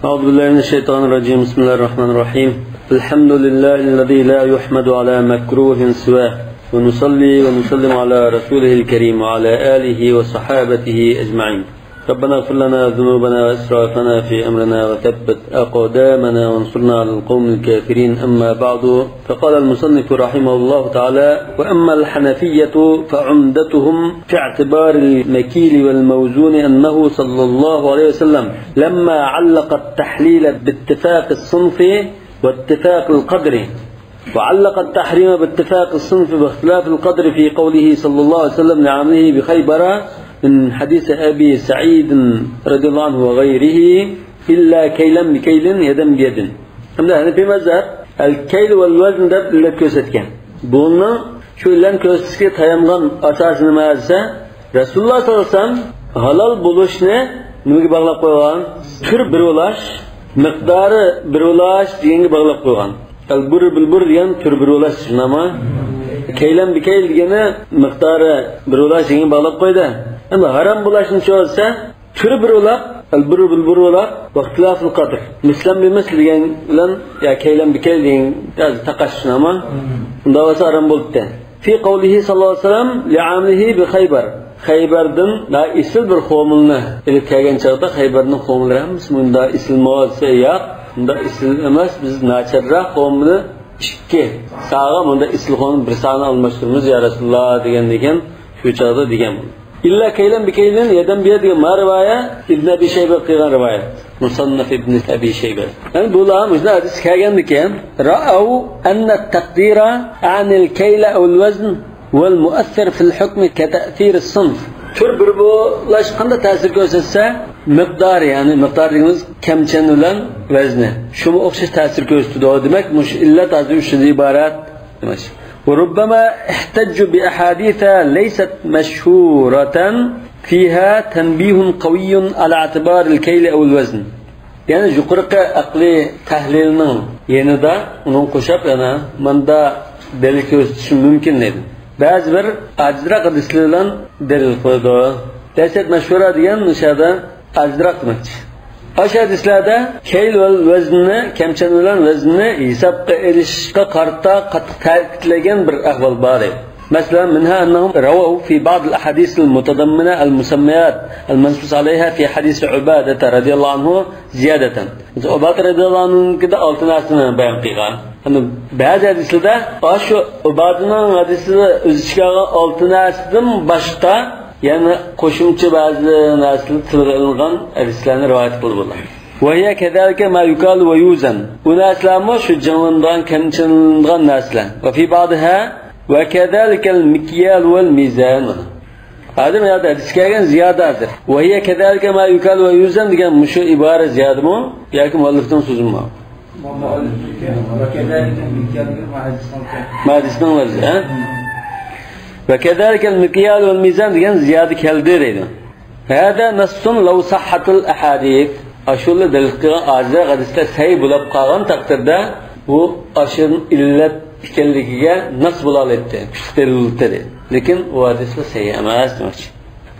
أعوذ بالله من الشيطان الرجيم. بسم الله الرحمن الرحيم. الحمد لله الذي لا يحمد على مكروه سواه، ونصلي ونسلم على رسوله الكريم وعلى آله وصحابته أجمعين. ربنا اغفر لنا ذنوبنا وإسرافنا في أمرنا وثبت أقدامنا وانصرنا على القوم الكافرين. أما بعد، فقال المصنف رحمه الله تعالى: وأما الحنفية فعمدتهم في اعتبار المكيل والموزون أنه صلى الله عليه وسلم لما علق التحليل باتفاق الصنف واتفاق القدر، وعلق التحريم باتفاق الصنف واختلاف القدر في قوله صلى الله عليه وسلم لعامله بخيبر من حديث أبي سعيد رضي الله عنه وغيره: إلا كيلا بكيل يدا بيد. هذا في مذهب الكيل والوزن ده اللي كوسيتكن. بولنا شو اللي كوسيتكن تيامغان أساس نمازه رسول الله صلى الله عليه وسلم halal buluşne nimaga bağlab qo'ygan? Tur bir ulash, miqdori bir ulash deganga bağlab qo'ygan. Al-bur bil-bur degan tur bir ulash nama. Kaylan bikayl degani miqdori bir ulash deganga bağlab qo'ydi. Ama haram bulashni cho'lsa turi bir ulaq, al-bur bil-bur ulaq, vaqtilafil qadr. Mislan bimisl degan bilan ya kaylan bikayl degan taqash nama. Unda bo'lsa haram bo'ldi. Fi qawlihi sallallohu alayhi vasallam li'amlihi bi Khaybar. Xaybardan da isil bir xomilni ilib kelgan chaqda Xaybarning xomilari ham bunda isilmasa yo'q, bunda isil emas, biz nacharroq xomilni ikki sağa bunda isil xomil bir sani almashtiramiz ya Rasululloh degan shu chaqda degan. İlla kaylan bikaylin yadan biya degan rivoya Ibn Abi Shayba qilgan rivoya. Musannaf Ibn Abi Shayba. Yani bular mujna hadis kelgandikan ra'au anna at-taqdira 'an al-kayla aw al-wazn والمؤثر في الحكم كتأثير الصنف. Tur bir bulash qanday ta'sir ko'rsatsa, miqdor ya'ni miqdor degimiz kamchan bilan vazni. Shunga o'xshash ta'sir ko'rsatadi. Demak, mush illat azim shundan iborat demak. وربما احتجوا بأحاديث ليست مشهورة فيها تنبيه قوي على اعتبار الكيل أو الوزن. Yani yuqorqi aqliy tahlilning yanida uning qo'shib yana manda dalil ko'rsatish mumkin edi. Ba'zi bir ajraq hadislardan dalil qo'ydi. Dasat mashhura degan nishada ajraq demakchi. O'sha hadislarda kayl va vazni, kamchan bilan vazni hisobga erishishga qarta qattiq ta'kidlagan bir ahvol bor edi. مثلا منها أنهم رووا في بعض الأحاديث المتضمنة المسميات المنصوص عليها في حديث عبادة رضي الله عنه زيادة. عبادة رضي الله عنه كده ألتناسنا بيان قيقان. أنه بعض حديثlarda أشو عبادتның hadisida o'zishkaga altinasdan boshqa yana qo'shimcha ba'zi narsalar tilga hadislarni rivoyat qilib bo'ladi. وهي كذلك ما يقال ويوزن. وناسلامو شو جمعنdan kamchilangan narsalar. وفي بعضها وكذلك المكيال والميزان. هذا ما هذا ديسكاغن زيادة. وهي كذلك ما يقال ويوزن degan mushu ibora ziyodami yoki muallifdan so'zimi? وكذلك المكيال ما hadisdan o'zi, ha? وكذلك المكيال والميزان degan ziyodi keldi deydi. هذا نص لو صحت الاحاديث. Ashul dalil qilgan ajraq hadislar sahih bo'lib qolgan taqdirda bu ashun illat ekanligiga nas bo'la oladi, kuchlidir. Lekin u hadislar sahih emas demakchi.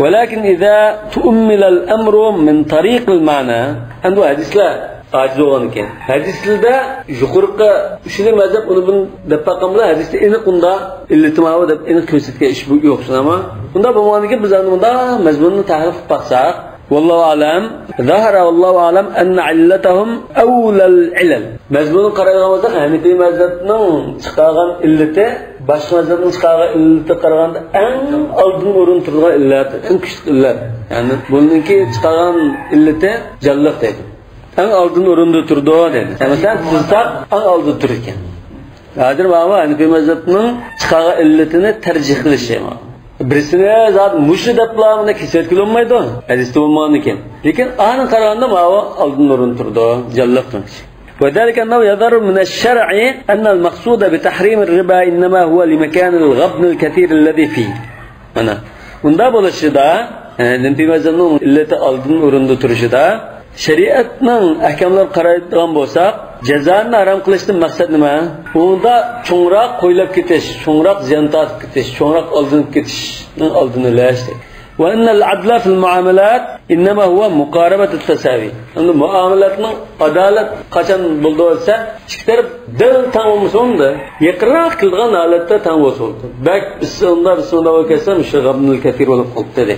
Walakin idza tu'mila al-amru min tariq al-ma'na, andu hadislar aciz bo'lgan ekan. Hadislarda yuqorqi shuni mazhab uni bun deb taqamlar hadisda aniq unda illatmao deb aniq ko'rsatgan ish bu yo'q, ama unda bo'lganligi biz unda mazmunni tahrif qilib baqsak والله أعلم ظهر والله أعلم أن علتهم أولى العلل. مزمون قرأنا وزق يعني في مزمون شقاقان إلته باش مزمون شقاقان إلته قرأنا أن ألدن ورن ترغى إلات أن كشت إلات يعني بقولن كي شقاقان إلته جلق تيجي أن ألدن ورن تردوا تيجي مثلا تزتاق أن ألدن تركين هذا ما هو يعني في مزمون شقاقان إلتنا ترجح للشيء ما birisine zaten müşrid yapılarına keset kılınmaydı. Hadiste olmadı ki. Lakin anın kararında mava aldın orun turdu. Callaktan. وذلك أنه يظهر من الشرع أن المقصود بتحريم الربا إنما هو لمكان الغبن الكثير الذي فيه. أنا. Bunda bulaşıda, yani bir mezanın illeti aldın orunda turuşuda, şeriatның ahkamlar qaraydigan bo'lsak, jazoni harom qilishdan maqsad nima? Unda cho'ngroq qo'ylab ketish, cho'ngroq ziyon tortib ketish, cho'ngroq oldinib ketishning oldini olish. وأن العدل في المعاملات إنما هو مقاربة التساوي. أن muomalatning adolat qachon bo'lsa, ikki taraf dil tang bo'lsa, yaqinroq qilgan holatda tang bo'lsa. Bak bismillah o'kasam shu g'abnul kathir bo'lib qolibdi dedi.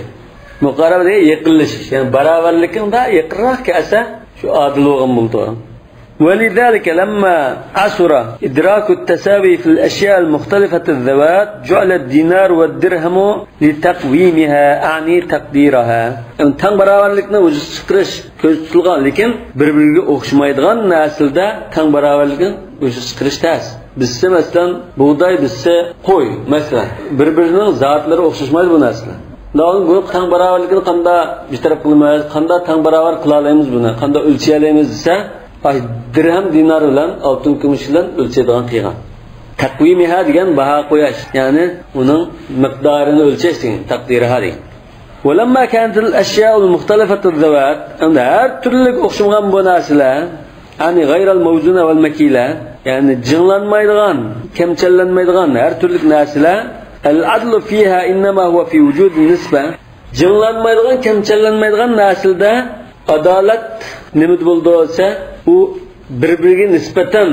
Muqaraba degan yaqinlashish, ya'ni barobarlikda yaqinroq kelsa shu adil bo'lgan bo'ldi. ولذلك لما عسر إدراك التساوي في الأشياء المختلفة الذوات جعل الدينار والدرهم لتقويمها أعني تقديرها. تان براvarlikni o'zi chiqarish ko'z tutilgan, lekin bir-biriga o'xshamaydigan naslda tan baravarlikni o'zi chiqarish tas. Bizsa masalan buğday, bizsa qo'y, masalan bir-birining zotlari o'xshashmaydi bu narsalar. La'in bu tan baravarlikni qanday bir taraf qilmaymiz, qanday tan baravar qila olamiz buni, qanday o'lchay olamiz desa, dirham dinar bilan oltin kumush bilan o'lchaydigan qilgan. Taqvimiha degan baho qo'yish, ya'ni uning miqdorini o'lchash degan taqdiriha degan. Walamma kanat al-ashya' al-mukhtalifat al-zawat, anda har turli o'xshamagan bu narsalar, ya'ni g'ayr al-mawzuna wal makila, ya'ni jinglanmaydigan, kamchallanmaydigan har turli narsalar, al-adlu fiha innama huwa fi wujud an-nisba. Jinglanmaydigan, kamchallanmaydigan narsalarda adolat nima bo'lsa, u bir-biriga nisbatan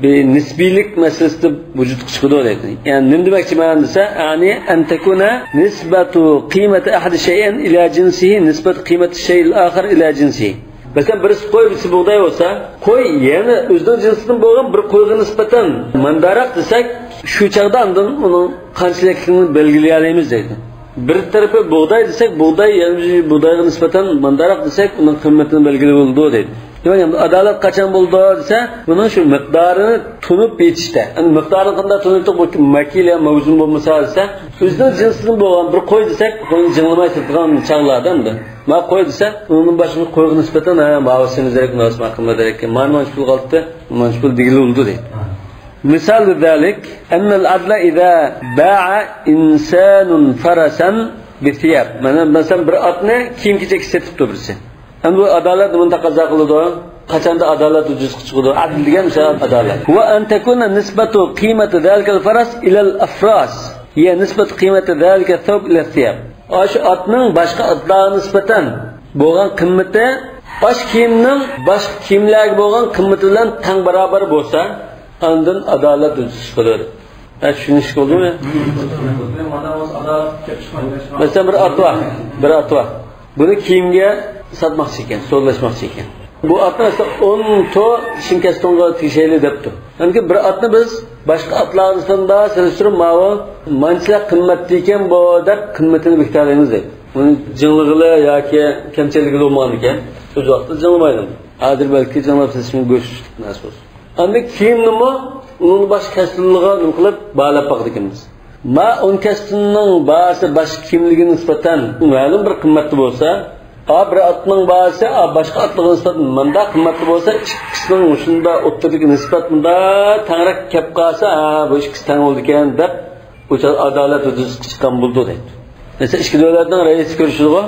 bir nisbiylik masalasida vujudga chiqadi deydi. Ya'ni nima demoqchiman desa, ya'ni an takuna nisbatu qiymati ahad shay'in ila jinsihi nisbatu qiymati shay'il akhar ila jinsihi. Masalan, birisi qo'y, birisi buğday bo'lsa, qo'y yana o'zining jinsidan bo'lgan bir qo'yga nisbatan mandaroq desak, shu chaqda undan uning qanchalikligini belgilay olamiz deydi. Bir tarafı buğday desek, buğday yani buğdayga nisbatan mandaroq desak, uning qiymatini belgilay bo'ldi deydi. Yani adalet qachon bo'ldi desa, buning shu miqdorini tunib yetishdi. Yani miqdorini qanday tunibdi, bu makila mavzun bo'lmasa desa, o'zining jinsidan bo'lgan bir qo'y desak, qo'yni jinglamay turgan chaqlardandir. Ma qo'y desa, uning boshqa qo'yga nisbatan ma'vasimiz kerak, munosib qilmadik. Mana shu qoldi, mana shu digildi deydi. مثال ذلك أن العدل إذا باع إنسان فرسا بثياب. مثلا برأتنا كيم كيجك ستة برسة. أن bu adalet من تقاضى قلده. قصدا adalet وجزء قصده. عدل ديان مثلا adalet. هو أن تكون نسبة قيمة ذلك الفرس إلى الأفراس هي نسبة قيمة ذلك الثوب إلى الثياب. أش أتنين başka atlar nispeten boğan kıymeti baş kiyimnin baş kiyimler boğan kıymetinden tam beraber bolsa Andın adalet ölçüsü kalır. Şunu iş oldu mu? Mesela bir at var. Bunu kiyimge satmak için, sollaşmak için. Bu atı mesela 10 to Şinkestonga tişeli depti. Yani bir atını biz başka atlarımızdan daha seliştirip mavi mançla kıymetliyken bu da kıymetini miktarlayınız deyip. Bunun cınlıgılı ya ki kemçelikli olmalı iken o vakti cınlamaydım. Adir belki cınlap sesimi görüştük nasıl olsun. Ancak kiyimnimi onun baş kestinliğe nukulup bağlap baktıkımız. Ma on kestinin bağısı baş kiyimliğine nispeten malum bir kıymetli olsa, bir atının bağısı başka atlığına nispeten manda kıymetli olsa, ikisinin uçunda otturdaki nispetinde tanrak kep kalsa, bu ikisi tan oldu iken de bu adalet ödüsü çıkan buldu deydi. Mesela iki devletin reisi görüşüdü bu.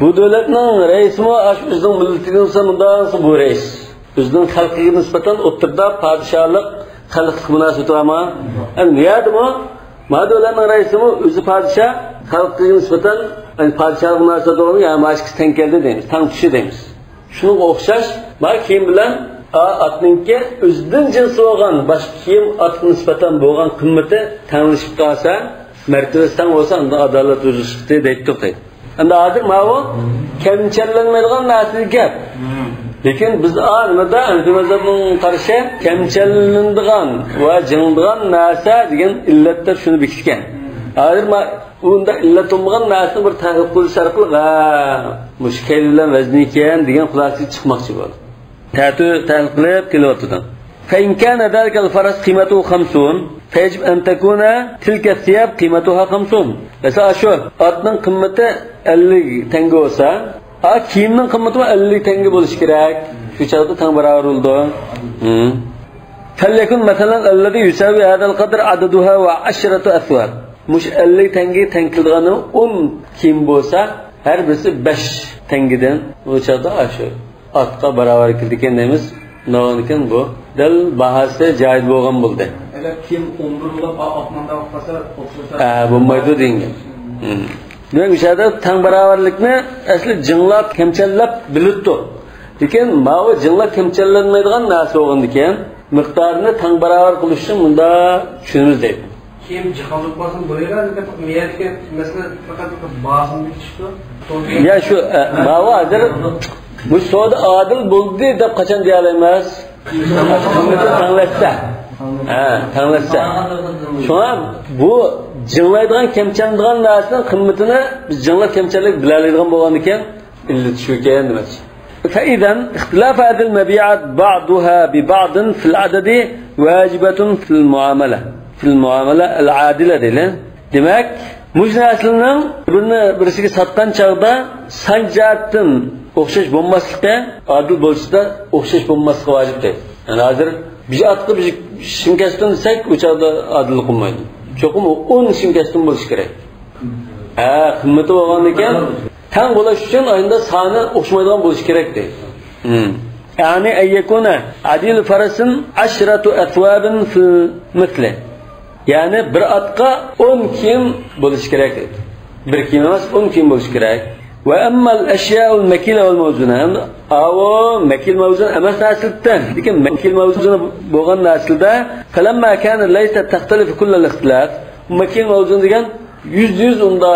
Bu devletin reisi mi? Bizden milletinin sonunda bu reis. Bizden halkıya nispeten oturda padişahlık, halklık münasebeti var mı? Yani niyadi mi? Madevlerin reisi mi? Özü padişah, halkıya nispeten padişahlık münasebeti var mı? Yani başkası tank geldi deyimiz, tank tuşu deyimiz. Şunun okşaş, var kiyim bilen atınki özüden cinsi olan, başka kiyim atın nispeten boğan kımmeti tanışıp kalsa, mertebesi tan olsa, adalet özü çıktı deyittik deydi. Yani adır mavi, kemçerlenmediğin nasıl gap. Lekin biz nimada Hanafi mazhabining qarshi kamchallanadigan va jingdigan narsa degan illatlar shuni bekitgan. Hozir unda illat bo'lmagan narsani bir tahlil qilish orqali mushkil bilan vazni ekan degan xulosaga chiqmoqchi bo'ldi. Tahlil qilib kelyapti. Fa in kana zalika al-faras qiymatuhu 50 fayajib an takuna tilka thiyab qiymatuha 50. Mesela shu otning qiymati 50 tanga bo'lsa, kiyimning qiymati 50 tanga bo'lishi kerak. Shu chaqda tang barobar bo'ldi. Falyakun masalan allazi yusawi hadha al-qadr adaduha wa 10 athwab. Mush 50 tanga tankilgani 10 kiyim bo'lsa, har birisi 5 tangadan o chaqda shu otga barobar kelgan deymiz. Nonikin bu dal bahasda joiz bo'lgan bo'ldi. Agar kiyim 11 bo'lib otmanda qolsa, bo'lmaydi bo'lmaydi degan. demak o'sha yerda tang barobarlikni asli jinglab kamchallab bilibdi. Lekin ma'u jinglab kamchallanmaydigan narsa bo'lgan ekan, miqdorini tang barobar qilish uchun bunda tushunamiz deydi. Kim jihollik bo'lsin bo'laylar, niyatga masalan faqat bosimga tushdi. Ya shu ma'u hozir bu so'da adil bo'ldi deb qachon deya olamiz? Tanlashsa. Tanlashsa. Shuna bu jinglaydigan kamchandigan narsaning qimmatini biz jinglab kamchanlik bilalaydigan bo'lgan ekan, illat shu ekan demoqchi. فإذا اختلاف هذه المبيعات بعضها ببعض في العدد واجبة في المعاملة العادلة ديله. Demek mujnaslının birisiga satgan chaqda sanjatdan o'xshash bo'lmasligi, adil bo'lishda o'xshash bo'lmasligi vojib deydi. Yani hozir biz atqi biz shimkasdan desak, u chaqda adil qilmaydi. Cho'qim 10 shimkasdan bo'lishi kerak. Qimmati bo'lgan ekan, tang bo'lish uchun ayında soni o'xshamaydigan bo'lishi kerak deydi. Yani ayyakuna adil farasin 10 athwabin fil mithli. Yani bir atqa 10 kiyim bo'lishi kerak deydi. Bir kiyim emas, 10 kiyim bo'lishi kerak. Ve emmal eşya'ul mekile vel mevzuna. Avo mekil mevzun emas nasildan. Lekin mekil mevzuna bo'lgan nasilda falamma kana laysa taxtalifu kullal ixtilaf. Mekil mevzun degan 100 unda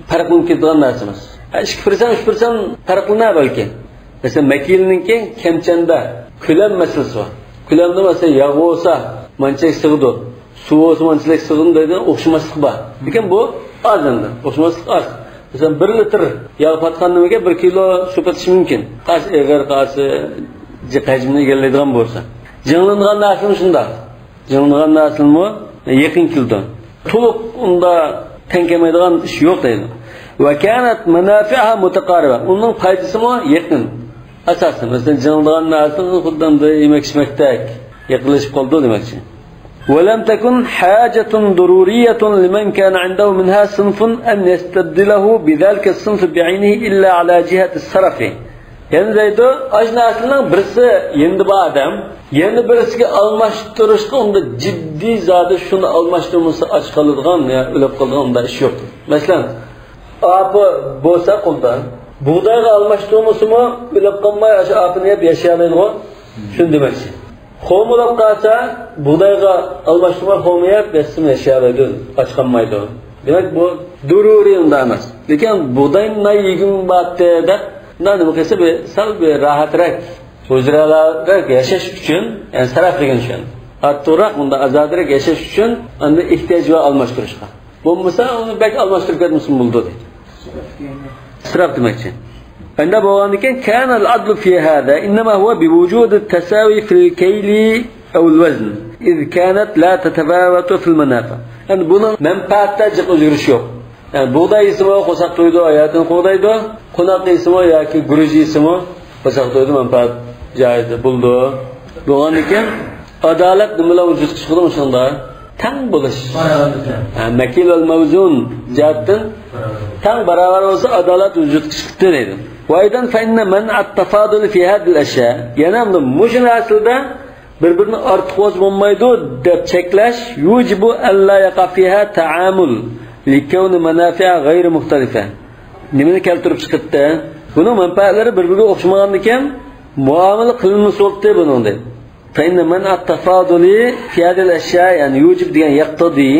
farqlanib ketadigan narsa emas. 2%, 3% farqlana balki. Mesela mekilninki kamchanda ko'lam masalasi bor. Ko'lamda mesela yog' bo'lsa, manchak sig'di. Suv bo'lsa, manchak sig'di deydi, o'xshamaslik bor. Lekin bu ozanda, o'xshamaslik oz. Mesela 1 litr yog' patqanniga 1 kilo suv patishi mumkin. Qas egar qasi hajmini egallaydigan bo'lsa. Jinglangan narsa shunda. Jinglangan narsa yaqin kildan. To'liq unda tenkemaydigan ish yo'q deydi. Ve kanat manafi'ha mutaqariba. Onun faydası mı? Yakın. Asasen mesela jinglangan narsa xuddan da yemek-içmekdek yaqinlashib qoldi demakchi. ولم تكن حاجة ضرورية لمن كان عنده منها صنف أن يستبدله بذلك الصنف بعينه إلا على جهة الصرف. Yani deydi, ajnasının birisi yendi bu adam, yendi birisiga almashtirishga unda jiddiy zodi shuni almashtirmasa och qoladigan, ya o'lib qoladigan unda ish yo'q. Masalan, apı bo'lsa qo'ldan bug'doyga almashtirmasimi o'lib qolmay o'sha apini yeb yashayolmaydi. Shuni demoqchi. Xo'm bo'lib qolsa, bug'doyga almashtirma xo'm yeb yashayolmaydi, och qolmaydi. Demak bu dururiy unda emas. Lekin bug'doyni yegim batda nima qilsa bir sal bir rahatrak, huzurlanib yashash uchun, yani sarflagan uchun. Hatto'roq unda azodroq yashash uchun unda ehtiyoj va almashtirishga. Bo'lmasa uni bek almashtirib ketmasin bo'ldi deydi. İsraf demekçi. Bende bo'lgan ekan kana al-adl fi hada inma huwa bi wujud at-tasawi fi al-kayl aw al-wazn id kanat la tatafawatu fi al-manafa. Yani bunun menfaatda jiq o'zgarish yo'q. Yani buğday ismi qo'saq to'ydi, hayotini qo'g'daydi, qo'noq ismi yoki guruj ismi qo'saq to'ydi, menfaat joyida bo'ldi. Bo'lgan ekan adolat nima bilan vujud chiqdi shunda? Tang bo'lish. Makil val mavzun jihatdan tang barobar bo'lsa adolat vujud chiqdi deydi. Va aydan fa inna man at-tafadul fi hadhihi al-ashya. Yana bu mushun aslida bir-birini ortiq o'z bo'lmaydi deb cheklash yujibu alla yaqa fiha ta'amul likawni manafi'a ghayr muxtalifa. Nimani keltirib chiqdi? Buning manfaatlari bir-biriga o'xshamagan ekan, muomala qilinmasa bo'ldi buning deydi. فإن منع التفاضل في هذه الأشياء يعني يوجب ديان يقتضي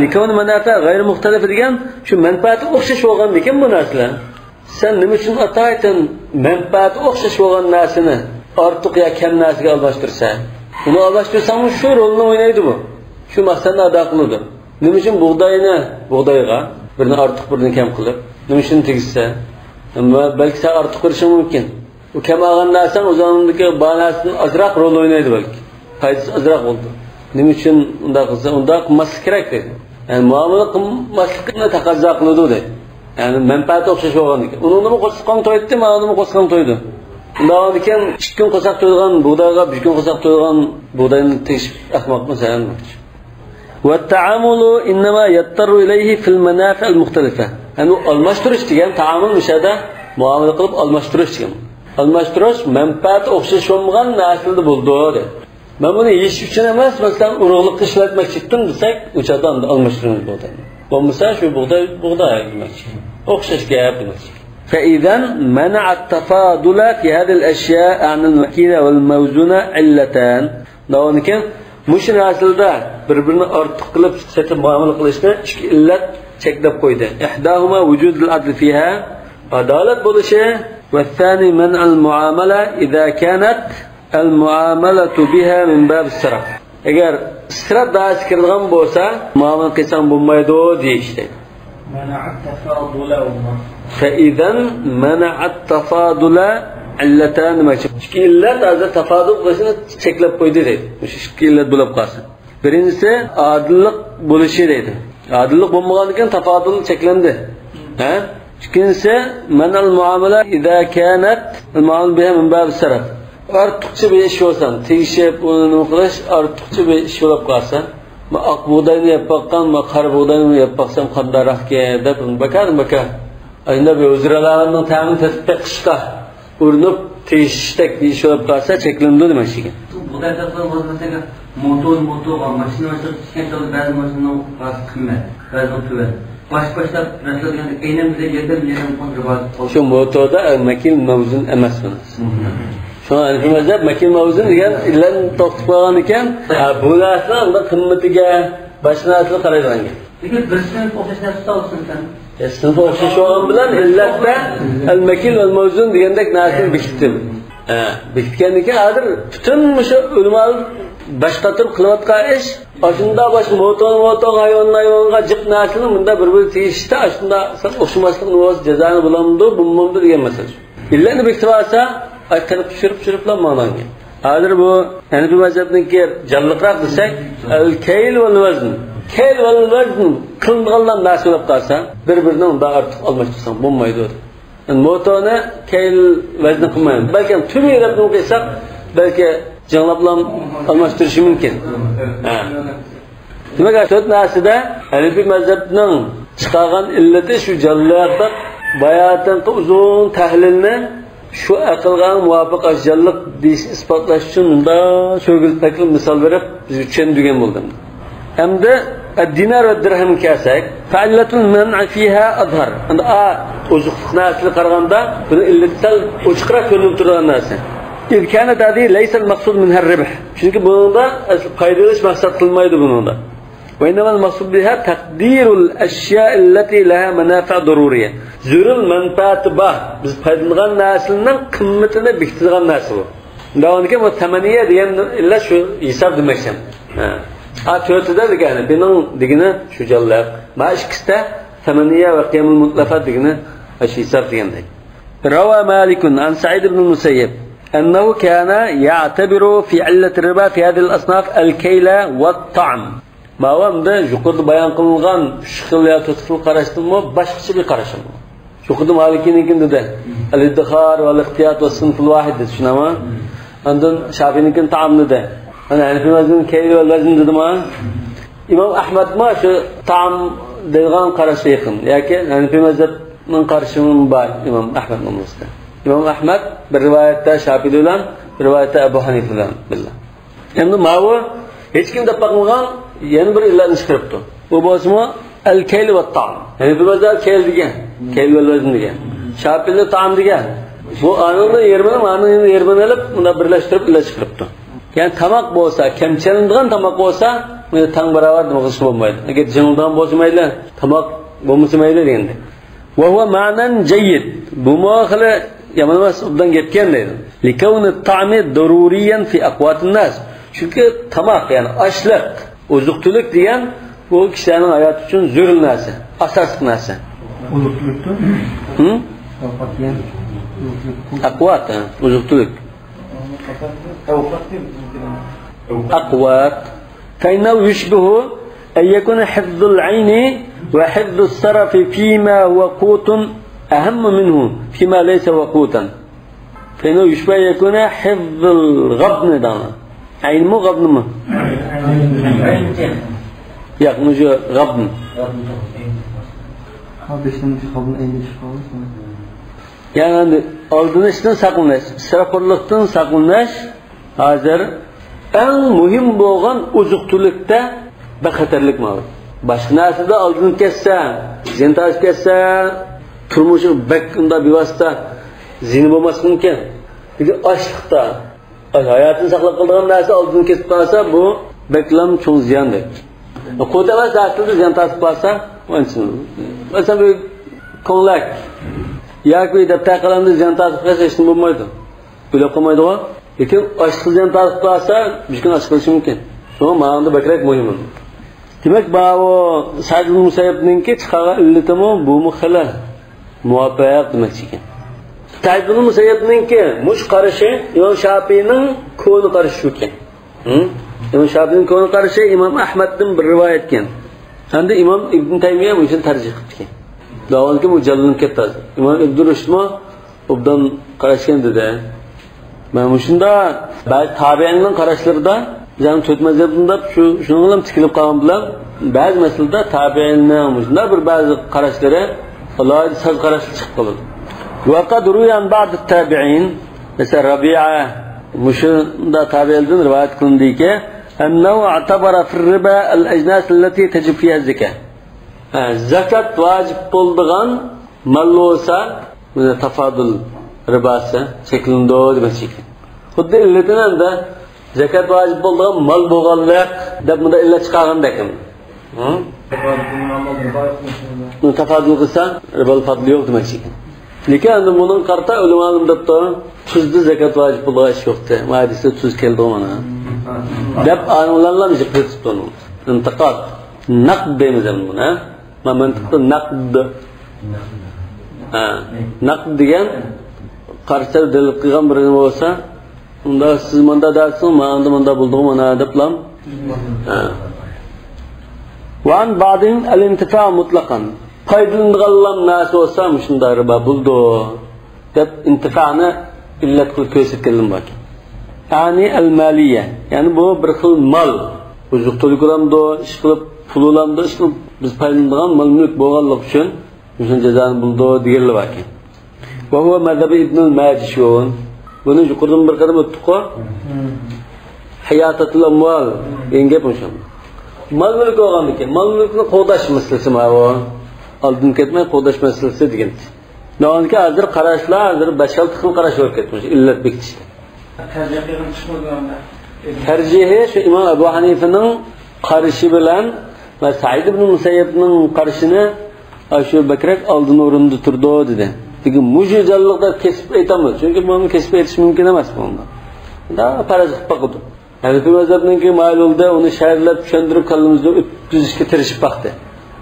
لكون منافع غير مختلفة ديان شو منفعة أخشش وغن ديكم مناسلة sen nima uchun ataytan manfaat o'xshash bo'lgan narsani ortiq ya kam narsaga almashtirsa, uni almashtirsam shu rolni o'ynaydi bu. Shu maqsadni ado qiladi. Nima uchun bug'doyga birini ortiq birini kam qilib, nima uchun tegishsa, balki sen ortiq qilishi mumkin. U kam olgan narsan o'zingizga balanasini azroq rol o'ynaydi balki. Foydasi azroq bo'ldi. Nima uchun unda qilsa, unda qilmaslik kerak dedi. Yani muomala qilmaslikni taqozo qiladi dedi. Yani menfaati o'xshash bo'lgan ekan. Uni nima qo'sqon to'ydi, mana nima qo'sqon to'ydi. Undan keyin 2 kun qo'saq to'ygan bug'doyga 1 kun qo'saq to'ygan bug'doyni tegishib ahmoqmi sen? Va ta'amulu inma yattaru ilayhi fil manafi' al mukhtalifa. Yani almashtirish degan ta'amul mishada muomala qilib almashtirish degan. Almashtirish menfaati o'xshash bo'lmagan narsalarda bo'ldi dedi. Men buni yeyish uchun emas, masalan, urug'liq ishlatmoqchi edim desak, o'shadan almashtiramiz bo'ladi. Bo'lmasa shu bug'doy demoqchi. o'xshash gap demak. فإذا منع التفاضل في هذه الأشياء عن المكيلة والموزونة علتان. لكن مش نازلدا birbirini ortiq qilib setib muomala qilishni ikki illat cheklab qo'ydi. إحداهما وجود العدل فيها عدالة bo'lishi والثاني منع المعاملة إذا كانت المعاملة بها من باب السرف. agar isrof da'vat kirgan bo'lsa muomala qilsam bo'lmaydi deyishdi. منع التفاضل فإذا منع التفاضل علتان ikki illat hozir tafodul qilishni cheklab qo'ydi deydi. Ikki illat bo'lib qolsa. Birinchisi adillik bo'lishi deydi. Adillik bo'lmagan ekan tafodul cheklandi. Ha? İkincisi manal muamele idza kanat al muamele biha min bab sarf. Ortiqcha bir ish bo'lsa, tegishib uni qilish ortiqcha bir ish bo'lib qolsa, ma oq bug'doyni yeb boqqan, ma qora bug'doyni yeb boqsam qandaroqga deb bakar. Ayna bir o'zralarning ta'min tatbiq qilishga urinib tegishishdak bir ish bo'lib qolsa cheklandi demakchiga. Bug'doy tasavvur bo'lmasa, motor mashina chiqishgan ba'zi mashinaning qiymat, ba'zi tuvat. Başlab mesela aynan bize yedir kontrol. Şu motorda makil mavzun emas buni. Şu Hanifi mazhab makil mavzun degan illan to'xtab qo'ygan ekan, bu narsa unda qimmatiga, boshqa narsaga qaraydigan. Lekin bir sinf o'xshash narsa olsin-san. Sinf o'xshash bo'lgan bilan illatda al makil val mavzun degandek narsani bekitdim. Bekitgandan keyin hozir butun o'sha ulamo boshqa tur qilayotgan ish aslında boshqa motor hayvonga jiq narsani bunda bir-bir tegishda aslında o'xshamaslikni o'z jazoni bo'lamdi, bo'lmamdi degan masala. Illatni bekitib olsa, aytib tushirib ma'noga. Hozir bu Hanifi mazhabniki jalliqroq desak, al-kayl wal wazn. Kayl wal wazn qilingan narsa bo'lib qolsa, bir-biridan unda ortiq almashtirsan bo'lmaydi. Motorni kayl vazn qilmaydi. Balki tumirab qo'ysak, balki janglablam almashtirishi mumkin. Demak, to'rt narsada Hanifi mazhabning chiqargan illati shu jalliqda bayatan uzun tahlilni shu aqlga muvofiq ajjallik deyish isbotlash uchun unda sho'g'iltakli misol berib biz tushundigan bo'ldim. Hamda ad-dinar va dirham kelsak, fa'illatul man'a fiha adhar. Unda ozuqlik narsaga qaraganda bir illatlar ochiqroq ko'rinib turgan narsa. إذ كانت هذه ليس المقصود منها الربح. Çünkü bununda kaydediş maksat kılmaydı bununda. وإنما المقصود بها تقدير الأشياء التي لها منافع ضرورية. Zürül menfaati bah. Biz paydalangan narsalarning qimmatini bekitgan narsa bu. Davomida bu tamaniye degan illa shu hisob demaksan. To'rtida degani, buning degani shu jallab. Ma ikkisida tamaniye va qiyamul mutlaqat degani shu hisob degandek. Rawa Malikun an Sa'id ibn Musayyib أنه كان يعتبر في علة الربا في هذه الأصناف الكيل والطعم. ما هو ده جقد بيان قلقان شخص يا تدخل قرشتمو باشخص بقرشتمو. جقد مالكين كن ده الادخار والاختيار والصنف الواحد شنو ما عندن شافين كن طعم ده. أنا يعني في وزن كيل والوزن ده ما إمام أحمد ما شو طعم دلغان قرشيكم. لكن يعني في مذهب من قرشهم باي إمام أحمد من مسلم. İmam Ahmed bir rivayette Şafii olan, bir rivayette Ebu Hanife olan billah. Endi mavu hech kim deb bakmagan yana bir illatni chiqaribdi. Bu bo'lsa al-kayl va ta'am. Yani bu mazhab kayl degan, kayl va vazn degan. Shafii'da ta'am degan. Bu anoni yermani olib, uni birlashtirib illat chiqaribdi. Yani tamoq bo'lsa, kamchilanadigan tamoq bo'lsa, uni tang barobar qilish bo'lmaydi. Agar jingildan bo'lsa mayli, tamoq bo'lmasa mayli deganda. Va huwa ma'nan jayyid. Bu muakhila yaman emas obdan ketgan deydi. Likawni ta'mi daruriyan fi aqwatin nas. Chunki tamoq, ya'ni ashliq, oziq-tulik degan bu kishining hayoti uchun zarur narsa, asosiy narsa. Oziq-tulikmi? Aqwat, oziq-tulik. Aqwat. Kayna yushbihu an yakuna hifdhul 'ayni wa hifdhus sarafi fima huwa qutun أهم منه فيما ليس وقوتا فإنه يشبه يكون حفظ الغبن دانا عين مو غبن ما يقنج غبن yani aldığın işten sakınlaş, israfırlıktan sakınlaş hazır en mühim boğan uzuktulikte bexatarlik mı? Başka nasıl da aldığın kesse, zintaş kesse turmushi bekunda bevosita zina bo'lmas mumkin. Lekin ochliqda hayotini saqlab qolgan narsa oldin ketib qolsa, bu beklam cho'ng ziyondir. Qo'tamas aslida ziyon tasib qolsa, masalan bu ko'nglak yoki deb taqalamda ziyon tasib qolsa hech nima bo'lmaydi. Bo'lib qolmaydi-ku. Lekin ochliq ziyon tasib qolsa, mumkin ochilishi mumkin. Shunga ma'noda bakrak muhim. Demak, bu Sa'd ibn Musayyibninki chiqargan illatimi bu xilal muvaffaq demoqchi ekan. Sa'd ibn Musayyibninki mush qarashi Imom Shafi'ning ko'ni qarashi shu ekan. Imom Shafi'ning ko'ni qarashi Imom Ahmaddan bir rivoyat ekan. Endi Imom Ibn Taymiya buni tarjih qilib ekan. Davonki mujallal ketadi. Imom Ibn Rushd obdan qarashgan dedi. Mana shunda ba'zi tabiinning qarashlarida Can tutmazlarında şunu bilan tikilib qolgan bilan ba'zi masalada tabiinning shunda bir ba'zi qarashlari alohida sal qarash chiqib qoladi. Va qad ruyan ba'd at-tabi'in mesela Rabi'a mushunda tabiindan rivoyat qilindiki annahu i'tabara fi riba al-ajnas allati tajib fiha az-zakah. Zakat vacib bo'lgan mal bo'lsa, tafadul ribasi cheklindi demoqchi. Xuddi illatida zakat vacib bo'lgan mal bo'lganlik deb bunda illat chiqargandek. Tafadul qilsa ribal fadli yo'q demoqchi. Lekin endi buning qarta ulamalim debdi, tuzda zakat vacib bo'lgan ish yo'qdi. Hadisda tuz keldi mana. Deb olimlarlar zikr tutdi. Intiqod naqd deymiz buni. Mantiqda naqd. Naqd degan qarshi dalil qilgan bir nima bo'lsa, unda siz manda dersin, manda bulduğum mana deplam. Ve an ba'din al-intifa mutlaqan. Faydalanılan nas olsa shunda riba buldu. Deb intifani illat qilib ko'rsatganlar bor. Yani al-maliya, yani bu bir xil mal. Uzuqtilik olamdi, ish qilib pul olamdi, ish qilib biz faydalanadigan mal-mulk bo'lganlik uchun shuncha jazoni buldu deganlar bor. Ve huwa mazhab Ibn al-Majishun. Bunu yuqoridan bir qadam o'tdik-ku. Hayotatul amval dengap o'sham. Mal-mulk olgan ekan. Mal-mulkni qo'dash masalasi bu. Oldin ketmay qo'dash masalasi degan. Nonki hozir qarashlar, hozir 5-6 xil qarash bo'lib ketmiş. Illat bekitishdi. Tarjihidan chiqmagan. Tarjihi shu Imom Abu Hanifaning qarashi bilan va Sa'id ibn Musayyibning qarashini shu bakrak oldin o'rinda turdi dedi. Çünkü mucizellikte kesip aytamaz. Çünkü bunu kesip aytish mümkün emas bunda. Da faraz qilib baqdi. Hanifi mazhabiningki mayl oldu, onu şerhlab tushuntirib qalbimizda o'tkazishga tirishib baqdi.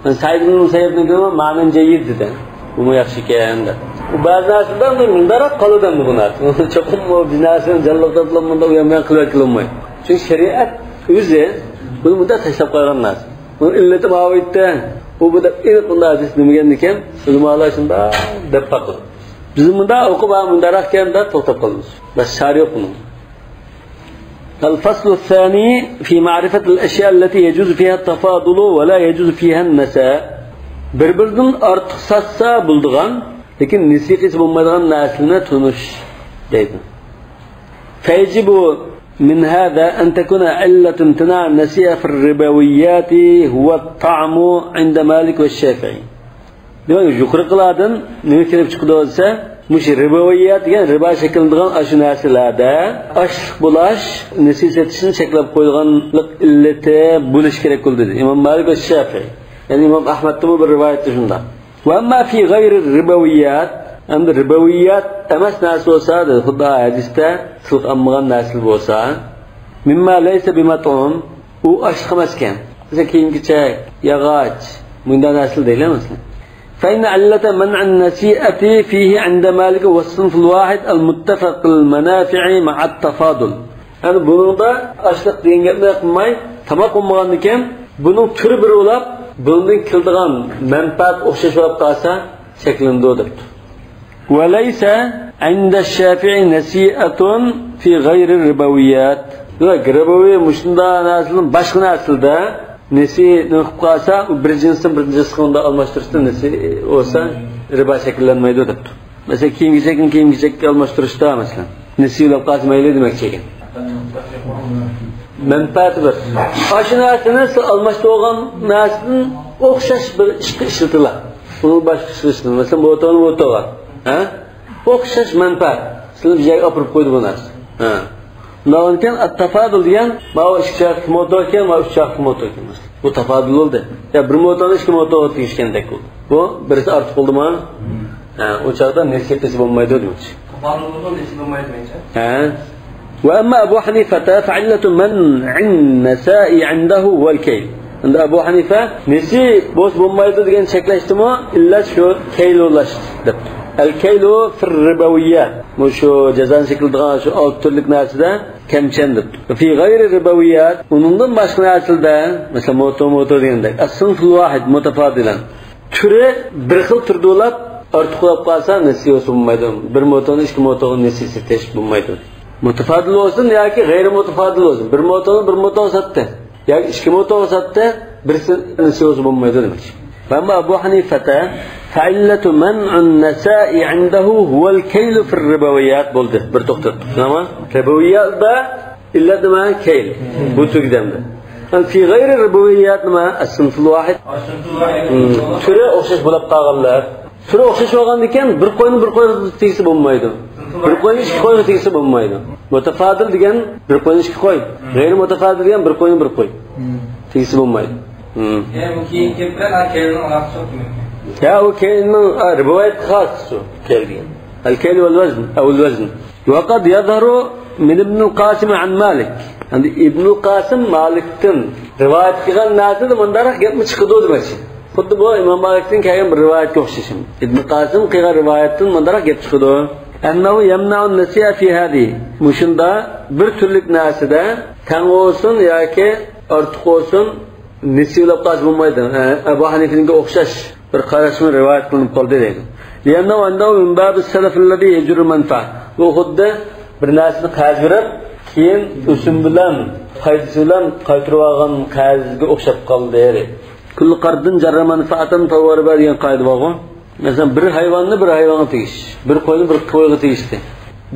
Men Sa'id ibn Musayyibniki ma'nan jayyid dedi. Bu yaxshi ekan dedi. U ba'zi narsadan mundaroq qoladi bu narsa. Cho'qim bu binasini jalloqda bilan bunda uyamay qilib qilmaydi. Çünkü shariat o'zi buni muddat tashlab qo'ygan narsa. Bu illati ma'voyda bu da ilk bunda hadis demegan ekan, ulamalar shunda deb taqdi. Biz bunda o'qib mundaroq kelganda to'xtab qolamiz. Bas shar yo'q buni. الفصل الثاني في معرفة الأشياء التي يجوز فيها التفاضل ولا يجوز فيها النساء. Bir-birinden artıq satsa bulduğan, lekin nisiqisi bulmadan naslini tunuş deydi. فيجب من هذا أن تكون علة امتناع النسيئة في الربويات هو الطعم عند مالك والشافعي. Demek yukarı kıladın ne kirip çıkıdı olsa, muş ribaviyat yani riba şekillendiğin aşı nasilerde açlık bulaş nesil etişini şeklep koyduğunluk illeti buluş gerek oldu dedi. İmam Malik ve Şafii. Yani İmam Ahmet'te bu bir rivayet dışında. Ve amma fi gayri ribaviyat, hem de ribaviyat emas nasil olsa dedi. Hudda hadiste sılık ammagan nasil olsa, mimma leyse bimat'un, o açlık emasken. Mesela kiyim-kechak, yağaç, bundan nasil değil mesela. فإن علة منع النسيئة فيه عند مالك والصنف الواحد المتفق المنافع مع التفاضل. Yani bunun da açlık dengeli yapmayı tamam olmaganken bunun türü bir olap bunun kildiğen menfaat okşaş olap kalsa şeklinde odur. وَلَيْسَ عند الشافعي نسيئة في غير الربويات. Ribaviy muşunda nasılın başka nasılda nesi nöküp kalsa bir cinsin bir cinsinde almıştırışta nesi olsa riba şekillenmeydi depti. Mesela kiyim-kechak almıştırışta mesela nesi olap kalsa mayli demek çekin. Menfaat bir. Aşı nasıl almıştı olan nasılın okşaş bir işletiler. Uni boshqa qilishdi. Masalan, motoga. Ha? O'xshash manfaat. Sizlar bir joyga olib qo'ydi bu narsa. Ha. Nonkan at-tafadul degan, mana 2 chaqli motor ekan, mana 3 chaqli motor ekan. Bu tafadul bo'ldi. Ya bir motorni 2 motorga tegishgandek bo'ldi. Bu birisi ortiq bo'ldimi? Ha, o chaqda nesiyatasi bo'lmaydi demoqchi. Tafadul bo'ldi, nesiyat bo'lmaydi mencha. Ha. وأما أبو حنيفة فعلة منع النساء عنده هو الكيل. عند أبو حنيفة نسي بوس بومايدو ديگن شكلاشتمو إلا شو كيلولاشتı. الكيل في الربويات. مشو جزان شكل دغان شو alt türlük narsaدا kemçendir. في غير الربويات onundan başka narsalarda mesela moto degende as-sınf al-wahid mutafadilan. Türe bir xil turda olab ortiqlab qalsa nesi olmaydi. Bir motoni 2 motoning nesisi tesh bo'lmaydi. Mutafadil olsun yoki g'ayri mutafadil olsun. Bir moto satdi. Yoki 2 moto satdi, birisini so'zi bo'lmaydi demak. Amma Abu Hanifata fa'illatu man'un nasa'i 'indahu huwa al-kayl fi ar-ribawiyat bo'ldi. Bir to'xtab. Nima? Ribawiyatda illa nima? Kayl. Bu tugdamda. Fi g'ayri ribawiyat nima? As-sinf al-wahid. Türe o'xshash bo'lib qolganlar. Türe o'xshash bo'lgandan keyin bir qo'yni tegisi bo'lmaydi. Bir qo'yni 2 qo'yga tegisi bo'lmaydi. Mutafadil degan bir qo'yni 2 qo'y. G'ayri mutafadil degan bir qo'yni 1 qo'y. Tegisi bo'lmaydi. Yani bu keyin kelgan akelni alaqasi yo'qmi? Ya o kelning rivoyat xos kelgan. Al-kayl wal-wazn aw al-wazn. وقد يظهر من ابن القاسم عن مالك. عند ابن القاسم مالكdan rivoyat qilgan narsa bundaroq gapni chiqdi demoqchi. Xuddi bu Imom Malikdan kelgan bir rivoyatga o'xshashim. Ibn Qasim qilgan rivoyatdan bundaroq gap chiqdi. Annahu yamna'u an-nasiya fi hadi. Mushunda bir turlik narsada tang olsun yoki ortiq olsun nisiyolab qaz bo'lmaydi. Abu Hanifaga o'xshash bir qarashni rivoyat qilinib qoldi deydi. Lianna andahu min bab as-salaf alladhi yajru manfa. Bu xuddi bir narsani qaz berib, keyin o'sim bilan foydasi bilan qaytirib olgan qazga o'xshab qoldi deydi. Kullu qardin jarra manfaatan fawariba degan qoida bor. Mesela bir hayvanni bir hayvonga tegish, bir qo'yni bir qo'yga tegishdi.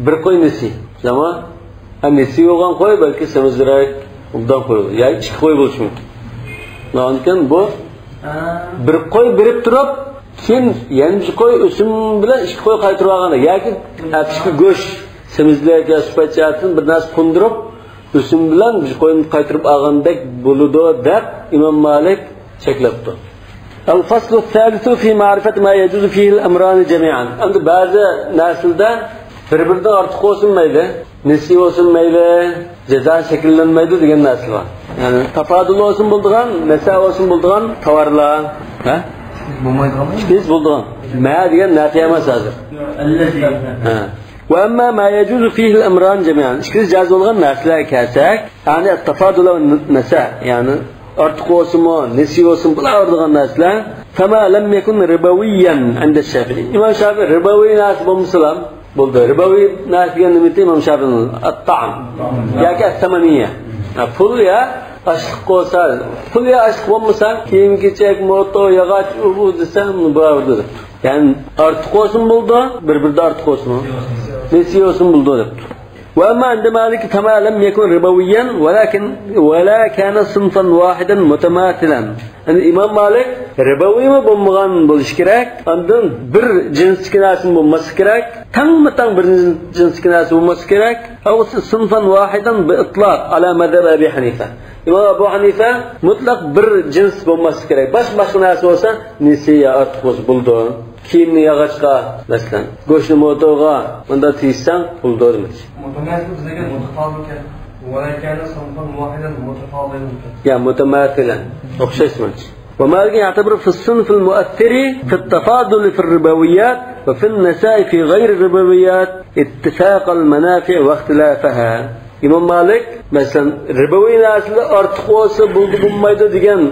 Bir qo'y nesi. Zaman nesi bo'lgan qo'y balki semizroq undan qo'y. Yoki 2 qo'y bo'lishi mumkin. Lekin bu bir qo'y berib turib, keyin yana bir qo'y o'sim bilan 2 qo'y qaytirib olganda yoki apishki go'sht semizlik yoki supachatni bir narsa qundirib, o'sim bilan bir qo'yni qaytirib olgandek bo'ladi deb Imom Malik cheklabdi. الفصل الثالث في معرفة ما يجوز فيه الأمران جميعا. عند بعض ناسلدا birbirinden artık olsun meyli, nesi olsun meyli, ceza şekillenmeydi diyen nasıl var. Yani tafadul olsun bulduğun, nesa olsun bulduğun tavarlar. Ha? Biz bulduğun. Mea diyen nafiyemez hazır. وأما ما يجوز فيه الأمران جميعا. İşte caz olğan nasıllar kersek, yani tafadul ve nesa, yani artık olsun mu, nesi olsun bular ordığan nasıllar. فما لم يكن ربويا عند الشافعي. İmam Şafii ribavi nasıl bulmuşlar? Buldu. Ribavi nasıl yanımızda İmam Şafii'nin at-ta'am. Ya ki at-tamaniye. Pul ya aşık olsa, pul ya aşık olmasa, kiyim geçecek, moto, yağaç, ubu desem bu avrudur. Yani artık olsun buldu, birbirde artık olsun. Nesi olsun buldu. وأما عند مالك فما لم يكن ربويا ولا كان صنفا واحدا متماثلا. Yani İmam Malik ribavi mi bulmagan buluş gerek, ondan bir cinslik nasıl bulması gerek, tam bir cinslik nasıl bulması gerek, o sınıfan vahiden bi itlaq ala mazhab Ebu Hanife. İmam Ebu Hanife mutlak bir cins bulması gerek. Başka nasıl olsa nesiye artık buldu. Kiyimni yağaçqa, mesela, go'shtni motoga, unda tiysan buldu demek. Mutamattil bizga mutafadil ولكن صنفا واحدا متفاضلا. يا متماثلا. أخشيش منش. ومالك يعتبر في الصنف المؤثر في التفاضل في الربويات وفي النساء في غير الربويات اتفاق المنافع واختلافها. İmam Malik mesela ribavi nasıl artık olsa bulmaydı diyen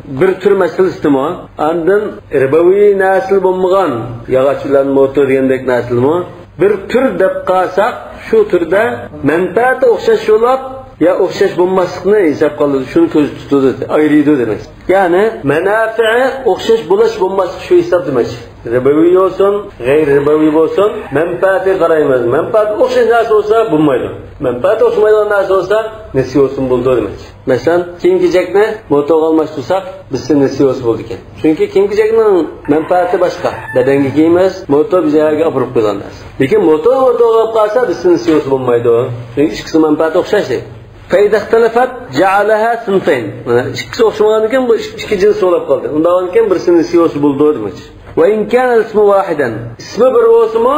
bir tür meselesi mi? Andın ribavi nasıl bulmagan yağaçlan motor diyendek nasıl mı? Bir tür dep qalsak şu türde menfaati o'xshash bo'lib ya o'xshash bo'lmaslikni hisob qiladi, shuni ko'z tutadi, ayriydi demak. Ya'ni manafi'i o'xshash bo'lish bo'lmaslik shu hisob demak. riboviy olsun, g'ayr riboviy olsun, manfaatga qaraymiz. Manfaat o'xshash narsa bo'lsa bo'lmaydi. Manfaat o'xshamaydigan narsa bo'lsa nasiya olsun bo'ldi demoqchi. Masalan, kiyim-kechakni motoga almashtirsak, bizga nasiya olsun bo'ldi ekan. Chunki kiyim-kechakning manfaati boshqa. Badanga kiyimiz, moto bizga olib qo'ygan narsa. Lekin motoga olib qolsa, bizga nasiya olsun bo'lmaydi. Chunki ikkisi manfaati o'xshash. فإذا اختلفت جعلها صنفين. İkisi o'xshamagandan bu ikki jins bo'lib qoldi. Undan keyin birisini nasiyosi bo'ldi demoqchi. وإن كان الاسم واحدا. İsmi bir bo'lsa-mu,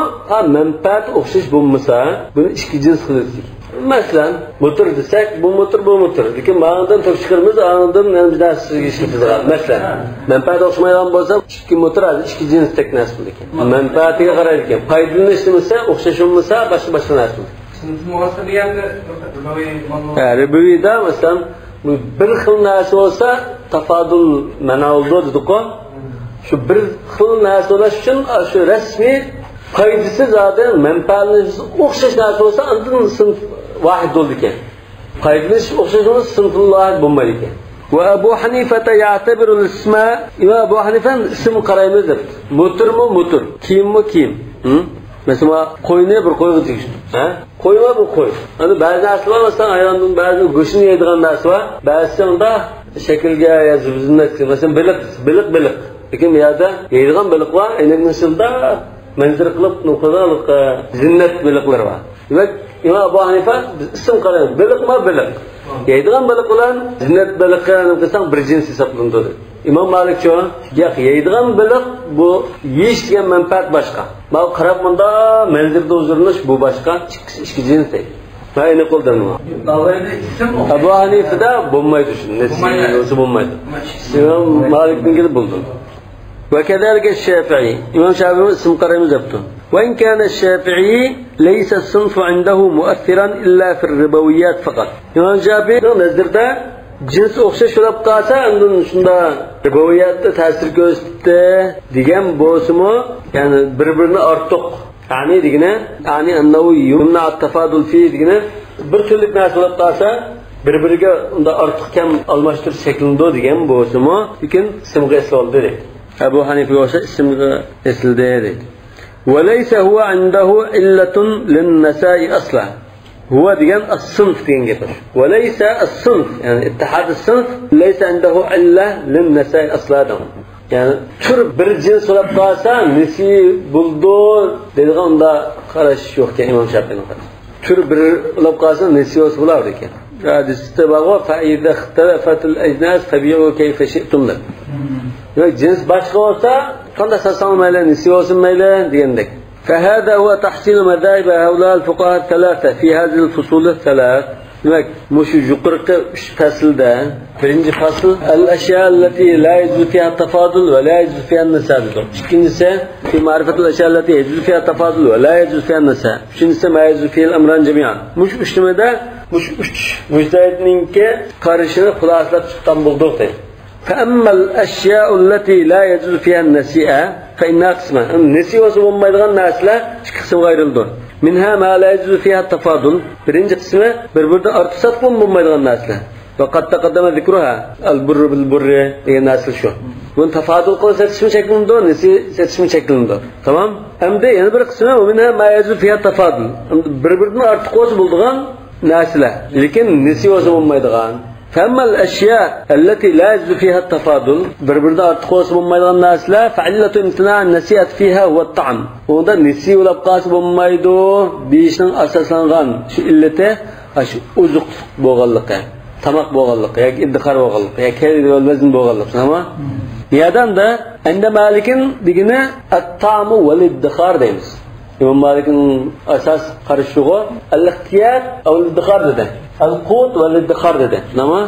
manfaat o'xshash bo'lmasa, buni ikki jins qildik. Masalan, motor desak, bu motor. Lekin ma'nodan to'p chiqarmiz, anidan bir narsaga ishlatadigan. Masalan, manfaat o'xshamagan bo'lsa, ikki motor ikki jins teknas bo'ldi ekan. Manfaatiga qaraydi ekan. Foydalanishni bo'lsa, o'xshash bo'lmasa, boshqa narsa. Ribiviyda masalan bir xil narsa bo'lsa tafodul mana oldi dedik-ku. Shu bir xil narsa bo'lish uchun shu rasmiy foydasi zaten manfaatli o'xshash narsa bo'lsa undan sinf vahid bo'ldi ekan. Foydali o'xshash bo'lsa sinful vahid bo'lmaydi ekan. Va Abu Hanifa ya'tabiru al-isma, va Abu Hanifa ism qaraymiz deb. Motor, kiyim. Mesela qo'yni bir qo'yga tegishdi. Qo'yma bu qo'y. Ana ba'zi narsalar masalan ayronning ba'zi go'shtini yeydigan narsa bor. Ba'zi unda shaklga yozib zinnatga. Masalan biliq. Lekin bu yerda yeydigan biliq bor. Aynan misolda manzir qilib nuqadalik zinnat biliqlar bor. Demak, Imom Abu Hanifa ism qaraydi. Biliq. Yeydigan biliq bilan zinnat biliqni qilsang bir jins hisoblanadi. İmam Malik çoğu, yeydiğen biliq bu yeyish degan manfaat boshqa. Mal qarab bunda manzilda huzurlanish bu boshqa, ikki jins deydi. Mayni qo'ldanma. Abu Hanifada bo'lmaydi shuni, nasiyosi bo'lmaydi. İmam Malikning bo'ldi. Ve kezalike Şafii. İmam Şafii ism qaraymiz debdi. Ve in kana Şafii leysa sınfu indehu mu'athiran illa fi ribawiyat faqat. İmam Şafii nazarda cins o'xshash bo'lib qolsa, undan shunda riboviyatda ta'sir ko'rsatdi degan bo'lsa-mu, ya'ni bir-birini ortiq, ya'ni degani, annahu yumna at-tafadul fi degani bir turlik narsa bo'lib qolsa, bir-biriga unda ortiq kam almashtirish shaklida degan bo'lsa-mu, lekin ismga esloldi deydi. Abu Hanifa o'sha ismga esldi deydi. Wa laysa huwa indahu illatun lin-nasa'i aslan. هو ديان الصنف ديان وليس الصنف يعني اتحاد الصنف ليس عنده علة للنساء أصلادهم يعني تر bir cins olab qolsa nesi buldu dedigan unda qarash yo'q ekan Imom Shafi'ning qarashi. Tur bir olab qolsa nesiyosi bo'lar ekan. Hadisda bor faida ixtilafatul ajnas fabi'u kayfa shi'tum. Yo'q cins boshqa bo'lsa qanday sasam mayli nesiyosi mayli degandek. فهذا هو تحصيل مذاهب هؤلاء الفقهاء الثلاثة في هذه الفصول الثلاث. demek مش yuqorqi 3 faslda birinchi fasl al-ashya allati la yajuz fiha at-tafadul va la yajuz fiha an-nisa. İkincisi fi ma'rifat al-ashya allati yajuz fiha at-tafadul va la yajuz fiha an-nisa. Üçüncüsü ma yajuz fiha al-amran jami'an. Mush üçlemede mush 3 mujtahidninki qarashini xulosalab chiqqan bo'ldik. فأما الأشياء التي لا يجوز فيها النسيئة فإنها قسمان. النسيئة ومايدغان ناسلا قسم غير الدون. منها ما لا يجوز فيها التفاضل. برنج قسمه بربرد ارتصاد ومايدغان ناسلا. وقد تقدم ذكرها البر بالبر هي ناسل شو. وان تفاضل قول ستشم شكلن دون نسي ستشم شكلن دون. تمام؟ أمده يعني bir قسمه ومنها ما يجوز فيها التفاضل. بربردن ارتقوس بلدغان ناسلا. لكن نسيئة ومايدغان. فأما الأشياء التي لا يجوز فيها التفاضل بربردا ارتقوس بمايدغان ناسلا فعلة امتناع النسيئة فيها هو الطعم. وده نسي ولبقاس بمايدو ديشن أساسانغان شو إلته شو أزق بوغلقة tamak boğallık, ya iddihar boğallık, ya keyli olmazın boğallık. Ama yadan da ende Malik'in digine at-ta'mu vel iddihar deyimiz. İmam Malik'in asas karışığı al-ihtiyar ve iddihar dedi. Al-qut vel iddihar dedi. Ama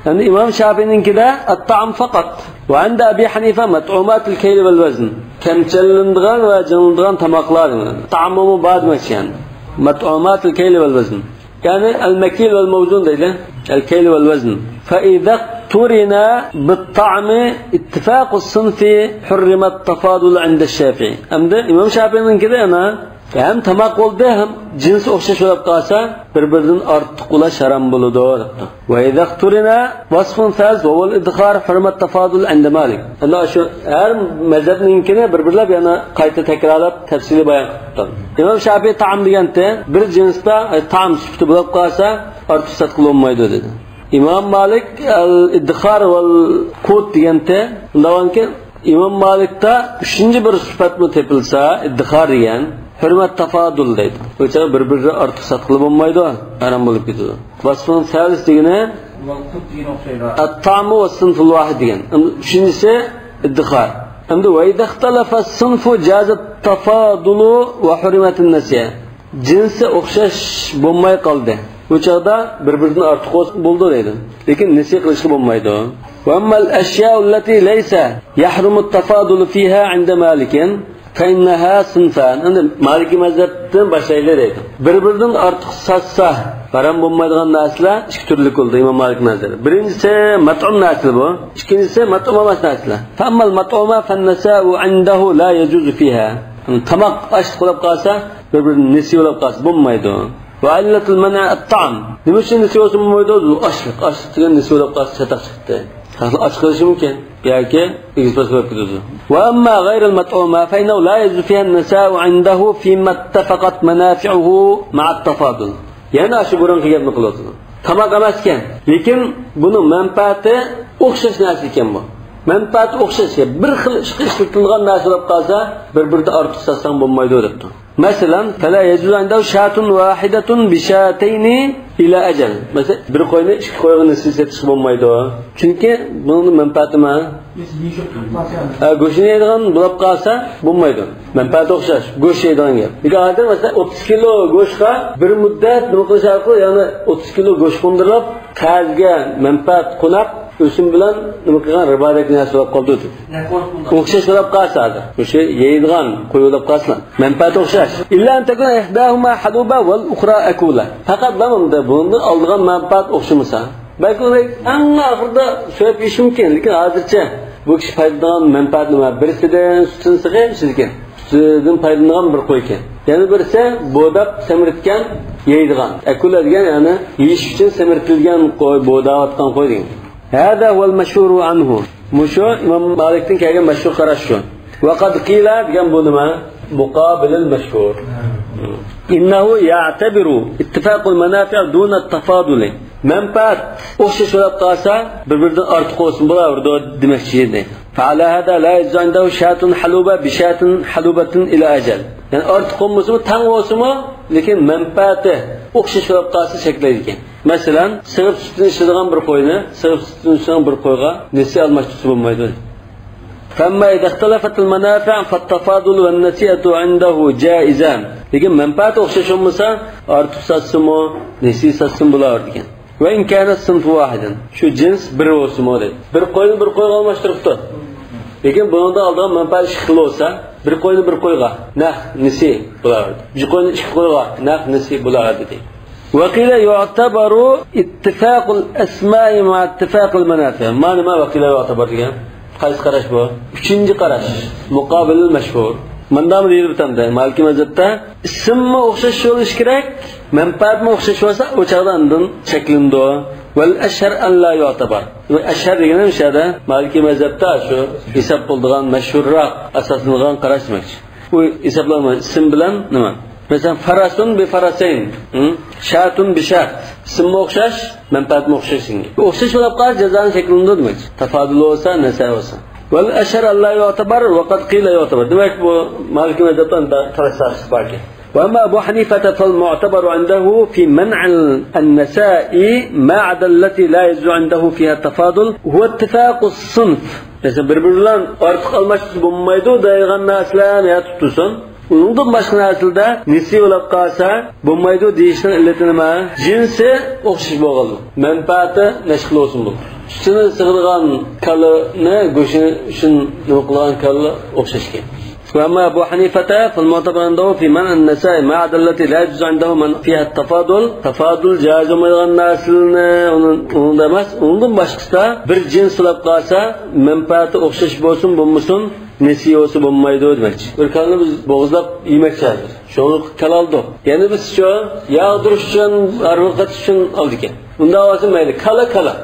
yani İmam Şafii'ninki de at-ta'am fakat. Ve ende Abi Hanife mat'umatul keyli vel vezn. Kemçelindiğen ve canıldıgan tamaklar. Ta'amumu badmeç yani. Mat'umatul keyli vel vezn. يعني المكيل والموزون ده الكيل والوزن فإذا اقترنا بالطعم اتفاق الصنف حرم التفاضل عند الشافعي أمده إمام شافعي من كده أنا Hem tamak oldu hem cins o'xshash bo'lib qolsa, bir-biridan ortiq ulash harom bo'ladi debdi. Va idaqturina wasfun faz va wal idkhar hurmat tafadul inda Malik. Ana shu har mazhabninkini bir-birlab yana qayta takrorlab tafsili bayon qildi. Imom Shafiy ta'am deganda bir jinsda ta'am sifati bo'lib qolsa, ortiq sat qilinmaydi dedi. İmam Malik al-idkhar val qut deganda undanki İmam Malikda 3-chi bir sifat mı tepilsa, idkhar degan hurmat tafadul deydi. O'cha bir-biriga ortiq sat qilib bo'lmaydi, harom bo'lib ketadi. Vasfun salis degani vaqt degan o'xshaydi. At-ta'mu was-sinful wahid degan. Uchinchisi idkhar. Endi va idxtalafa as-sinfu jazat tafadulu va hurmatun nasiya. Jinsi o'xshash bo'lmay qoldi. O'chada bir-biridan ortiq bo'ldi deydi. Lekin nasiya qilishga bo'lmaydi. Wa ammal ashya'u allati laysa yahrumu at-tafadulu fiha 'inda Malikin فإنها صنفان. Endi Maliki mazhabdan boshlaylar deydi. Bir-biridan ortiq satsa harom bo'lmaydigan narsalar ikki turli bo'ldi Imom Malik nazari. Birinchisi mat'um narsa bu, ikkinchisi mat'um emas narsalar. Fammal mat'uma fan-nasa'u 'indahu la yajuzu fiha. Tamaq ash qilib qolsa, bir-birini nasiya qilib qolsa bo'lmaydi. Va illatul mana' at-ta'am. Nima uchun nasiya bo'lmaydi? Ashliq degan nasiya qilib qolsa chataq chiqdi. Açıklışı mümkün. Belki ikisi sebep gidiyor. Ve amma gayril mat'uma fe innehu la yajuzu fiha an-nisa'u 'indahu fima ittafaqat manafi'uhu ma'a at-tafadul. Yani aşı burun qilganni qiladi. Tamaq emasken, lekin buni manfaati o'xshash narsa ekan bu. Manfaati o'xshash, bir xil ishqitilgan narsa bo'lib qolsa, bir-biridan ortiq satsang bo'lmaydi debdi. Masalan, fala yajuzu 'indahu shatun wahidatun bi shatayni ila ajal. Mesela bir qo'yni ikki qo'yga nisbat etish bo'lmaydi. Chunki buning manfaati nima? Go'shtni yeydigan bo'lib qolsa bo'lmaydi. Manfaati o'xshash, go'sht yeydigan gap. Hozir mesela 30 kilo go'shtga bir muddat nima qilishadi? Ya'ni 30 kilo go'sht qo'ndirib, qazga manfaat qo'naq o'sim bilan nima qilgan ribodek narsa bo'lib qoldi. O'xshash bo'lib qolsa, o'sha yeydigan qo'yilib qolsa, manfaati o'xshash. Illa antakuna ihdahuma haluba wal ukhra akula. Faqat bunda bundan oldigan manfaat o'xshamasa, balki eng oxirida so'yib yeyish mumkin, lekin hozircha bu kishi foydalanan manfaat nima? Birisidan sutini sig'ib ekan. Sutidan foydalanan bir qo'y ekan. Yana birisi bo'dab semiritgan yeydigan. Akula degan ya'ni yeyish uchun semiritilgan qo'y, bo'dayotgan qo'y degan. هذا هو المشهور عنه. مشو إمام مالك كان مشهور خرجه. وقد قيل جنبنا مقابل المشهور. إنه يعتبر اتفاق المنافع دون التفاضل. منفعت أخشش ولا قاسة ببردن أرتقوس بلا وردو دمشقيني. فعلى هذا لا يجوز عنده شاة حلوبة بشاة حلوبة إلى أجل. Yani أرتقوم مسمى تنوسمى لكن منفعته أخشش ولا قاسة شكله. Mesela sığıp sütünü içirdiğen bir qo'yni, sığıp sütünü içirdiğen bir qo'yga nasiya almashtirib bo'lmaydi. Famma idha ikhtalafat al-manafi' fa-at-tafadul wan-nasiyatu 'indahu jaizan. Lekin manfaat o'xshash bo'lmasa, ortiq satsimi, nasiya satsim bo'lar ekan. Va in kana sinfu wahidan. Shu jins bir o'simi deydi. Bir qo'yni bir qo'yga almashtiribdi. Lekin bundan oldigan manfaat xil bo'lsa, bir qo'yni bir qo'yga naq nasiya bo'lardi. Bir qo'yni ikki qo'yga naq nasiya bo'lardi deydi. وقيل يعتبر اتفاق الأسماء مع اتفاق المنافع. ما وقيل يعتبر يعني قيس قراش بو. üçüncü qarash muqobil mashhur. Mandam deydi bitanda Maliki mazhabda ism o'xshash bo'lish kerak, manfaat o'xshash bo'lsa, o'chaqdan shaklindo. Val ashhar an la yu'tabar. Ashhar degani o'shada Maliki mazhabda shu hisob bo'lgan mashhurroq asoslangan qarash demakchi. Bu hisoblama ism bilan nima? Mesela farasun bi farasayn, şatun bi şat. İsim o'xshash, manfaat o'xshash. O'xshash bo'lib qolsa jazoni shaklida demak. Tafadul bo'lsa, nasab bo'lsa. Val ashar Allah yu'tabar va qad qila yu'tabar. Demak bu Maliki mazhabdan qarash bor. Wa amma Abu Hanifa fal mu'tabar indahu fi man' an-nasa'i ma 'ada allati la yazu 'indahu fiha tafadul huwa ittifaq as-sunf. Mesela bir-birinden ortiq almashtirish bo'lmaydi degan narsalarni ya tutsin. Undan başqa narsalarda nasiya bo'lib qolsa, bo'lmaydi deyishning illati nima? Jinsi o'xshash bo'lgan. Manfaati nashqil bo'lsin bu. Sutini sig'irgan kalni go'shini uchun nima qilgan kalni o'xshash ekan. وأما أبو حنيفة فالمعتبر عنده في منع النساء ما عدا التي لا يجوز عنده من فيها التفاضل جائز olmaydigan narsalarni unda emas, undan boshqasida bir jins silab qolsa manfaati o'xshash bo'lsin bo'lmasin nesiyasi bo'lmaydi demoqchi. Bir kalni biz bo'g'izlab yemoqchidir. Shuni kalaldi. Ya'ni biz shu yog'dirish uchun, arvoqat uchun oldik. Unda olsin mayli, kala.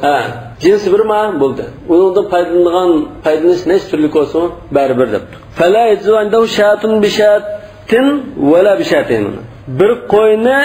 Ha, jinsi bir ma bo'ldi. Undan foydalanish necha turli bo'lsin, baribir deb. Fala yajzu andahu shatun bi shatin wala bi shatin. Bir qo'yni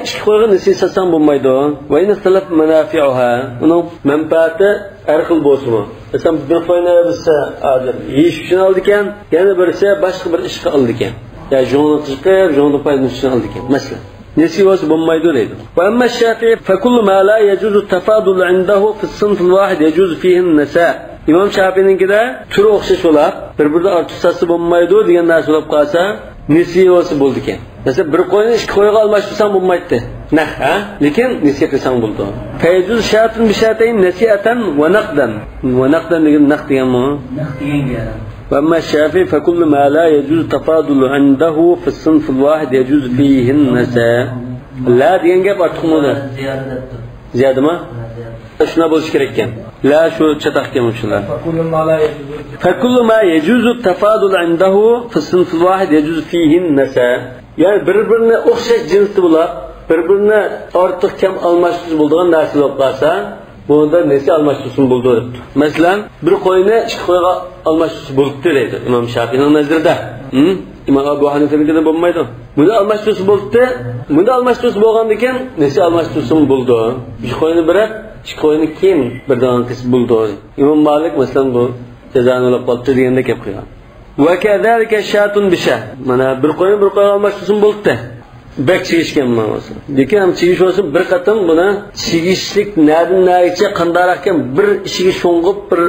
ikki qo'yga nasiy satsam bo'lmaydi. Va in istalaf manafi'uha. Uning manfaati har xil bo'lsin. Masalan, bir qo'yni bilsa, hozir yeyish uchun oldi ekan, yana birisi boshqa bir ishga oldi ekan. Ya jonni chiqib, jonni foydalanish uchun oldi ekan. Masalan, nesiyasi bo'lmaydi deydi. Va amma Shafi'i fa kullu ma la yajuzu tafadul indahu fi as-sinf al-wahid yajuzu fihi an-nisa. İmam Shafi'ninkida turi o'xshash bo'lib, bir-biridan ortiqchasi bo'lmaydi degan narsa bo'lib qolsa, nesiyasi bo'ldi ekan. Mesela bir qo'yni ikki qo'yga almashtirsan bo'lmaydi. Nah, ha? Lekin nasiya qilsang bo'ldi. Fayjuz shatun bi shatayn nasiyatan wa naqdan. Wa naqdan degan naq deganmi? Naq degan. Wa amma Shafi'i fa kullu ma la yajuz tafadul indahu fi as-sinf al-wahid yajuz fihi an-nasa. La degan gap ortiqmi? Ziyodami? Shuna bo'lish kerak ekan. La shu chataqga shular. Fa kullu ma yajuzu tafadul indahu fi as-sinf al-wahid yajuz fihi an-nasa. Yani bir-birini o'xshash jinsda bo'lib, bir-birini ortiq kam almashtirish bo'ladigan narsa bo'lib qolsa, bunda nesi almashtirish bo'ldi debdi. Masalan, bir qo'yni ikki qo'yga almashtirish bo'ldi deydi Imom Shafi'ning nazarida. Imom Abu Hanifa'nikida bo'lmaydi. Bunda almashtirish bo'ldi. Bunda almashtirish bo'lgandan keyin nesi almashtirish bo'ldi. Bir qo'yni birab, ikki qo'yni keyin birdan qism bo'ldi. Imom Malik masalan bu jazoni olib qoldi deganda gap qilgan. Va kadalika shatun bisha. Mana bir qo'yga almashtirsin bo'ldi. Bek chigishgan ma'nosi. Lekin ham chigish bo'lsa bir qatim buni chigishlik naricha qandaroq ekan bir ishiga sho'ng'ib bir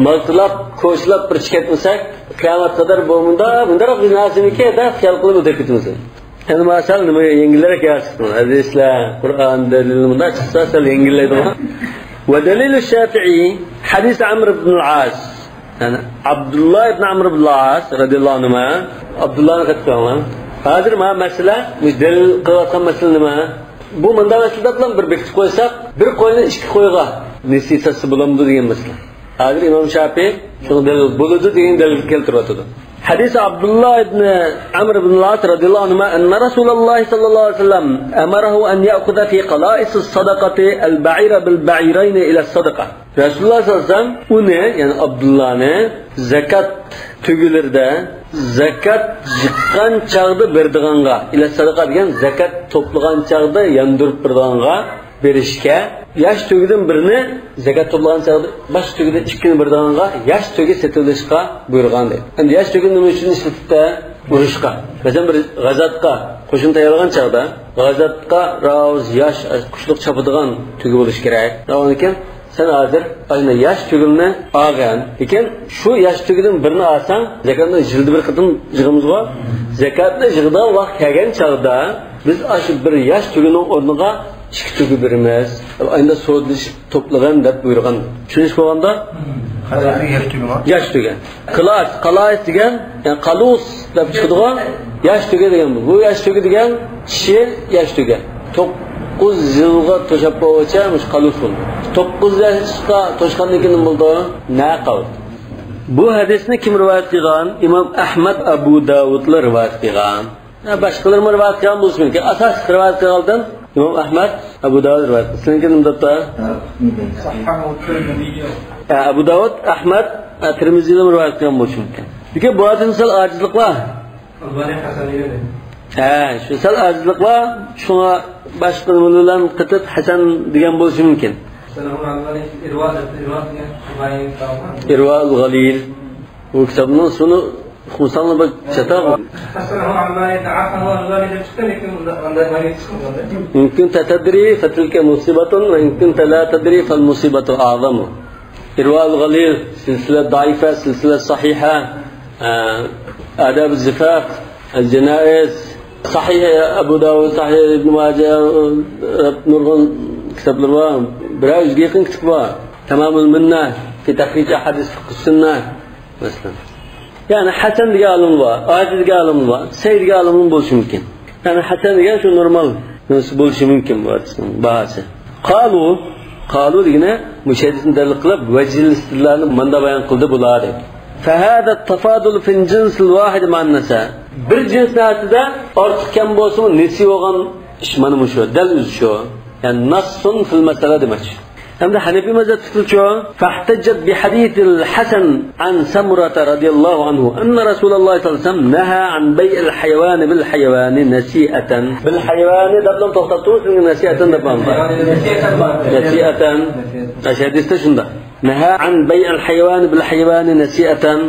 maltilab, ko'chlab bir chiqatmasak, qiyomat qadar bundaroq narsniki da xiyol qilib o'tib ketamiz. Endi masal nima yengillar ekan? Hadislar, Qur'on dalillarda chiqsa sal yengillaydi. Va dalil Shafi'i hadis Amr ibn al-As. Yani Abdullah ibn Amr ibn al-As radhiyallohu anhu Abdullahni qatqan. Hozir ma masala dalil qilayotgan masala nima? Bu menda masala bilan bir bekitib qo'ysak, bir qo'yni ikki qo'yga nesiyasi bo'lamdi degan masala. Hozir Imom Shafi'i shuni dalil bo'ladi degan dalil keltiryapti. Hadis Abdullah ibn Amr ibn al-As radhiyallohu anhu anna Rasululloh sallallohu alayhi vasallam amarahu an ya'khudha fi qala'is as-sadaqati al-ba'ira bil-ba'irayn ila as-sadaqa. Rasululloh sallallohu alayhi vasallam uni, yani Abdullahni zakat tugilarda zakat jiqqan chaqda berdiganga, ila sadaqa degan zakat to'plagan chaqda yandirib berdiganga berishga, yosh tugidan birini zakat to'plagan chaqda bosh tugidan ikkini berdiganga yosh tugi setilishga buyurgan deydi. Endi yosh tugi nima uchun ishlatibdi? Urushqa. Masalan bir g'azotga qo'shin tayyorlagan chaqda g'azotga roz yosh qushliq chopadigan tugi bo'lish kerak. Davomlikin sen hozir ayni yosh tugilni olgan. Lekin shu yosh tugidan birini olsang, zakatni jildi bir qatim yig'imizga, zakatni yig'dan vaqt kelgan chaqda biz shu bir yosh tugining o'rniga ikki tugi beramiz. Ayni so'dlashib to'plagan deb buyurgan. Tushunish bo'lganda yosh tugi. Qalas degan, yani qalus deb chiqadigan yosh tugi degan bu. Bu yosh tugi degan kishi yosh tugi. 9 yilga to'shab qo'ycha qalus bo'ldi. 9 yoshga to'shgandan keyin bo'ldi. Na qildi. Bu hadisni kim rivoyat qilgan? Imom Ahmad Abu Davudlar rivoyat qilgan. Boshqalar rivoyat qilgan bo'lsa mumkin. Asosiy rivoyat qilgan İmam Ahmad Abu Davud rivoyat qildi. Sizning kimda? Abu Davud, Ahmad, Tirmiziydan rivoyat qilgan bo'lishi mumkin. Lekin bu hadisda sal ojizlik bor. Shu sal ojizlik bor. Shunga boshqa bilan qitib Hasan degan bo'lishi mumkin. Irwa al-Ghalil. Bu kitobning suni xususan bir chatoq. Mumkin tatadri fatilka musibatun va mumkin la tadri fal musibatu a'zamu. Irwa al-Ghalil silsila da'ifa, silsila sahiha, adab az-zifaf, al-janaiz, sahih Abu Dawud, sahih Ibn Majah, nurg'un kitoblar bor. Biroz yaqin kitoblar. Tamamul minna fi tahrij ahadith fiqh sunnah masalan. Yani Hasan degan olim bor, Aziz degan olim bor, Sayyid degan olim bo'lishi mumkin. Yani Hasan degan shu normal bo'lishi mumkin bu hadisning bahasi. Qalu degani mushahidni dalil qilib vajil istillarni manda bayon qildi bular deb. فهذا التفاضل في الجنس الواحد مع النساء. Bir cinsatida ortiq kam bo'lsa, nesi bo'lgan ish mana shu, dal shu. Yani nassun fil masala demoqchi. Hamda Hanafi mazhab fikricha fahtajjat bi hadith al-Hasan an Samurah radhiyallohu anhu anna Rasululloh sallallohu alayhi vasallam naha an bay' al-hayawan bil hayawan nasi'atan. Bil hayawan dablam to'xtatuvsiz nasi'atan dabam. Nasi'atan. Hadisda shunda. Naha an bay' al-hayawan bil hayawan nasi'atan.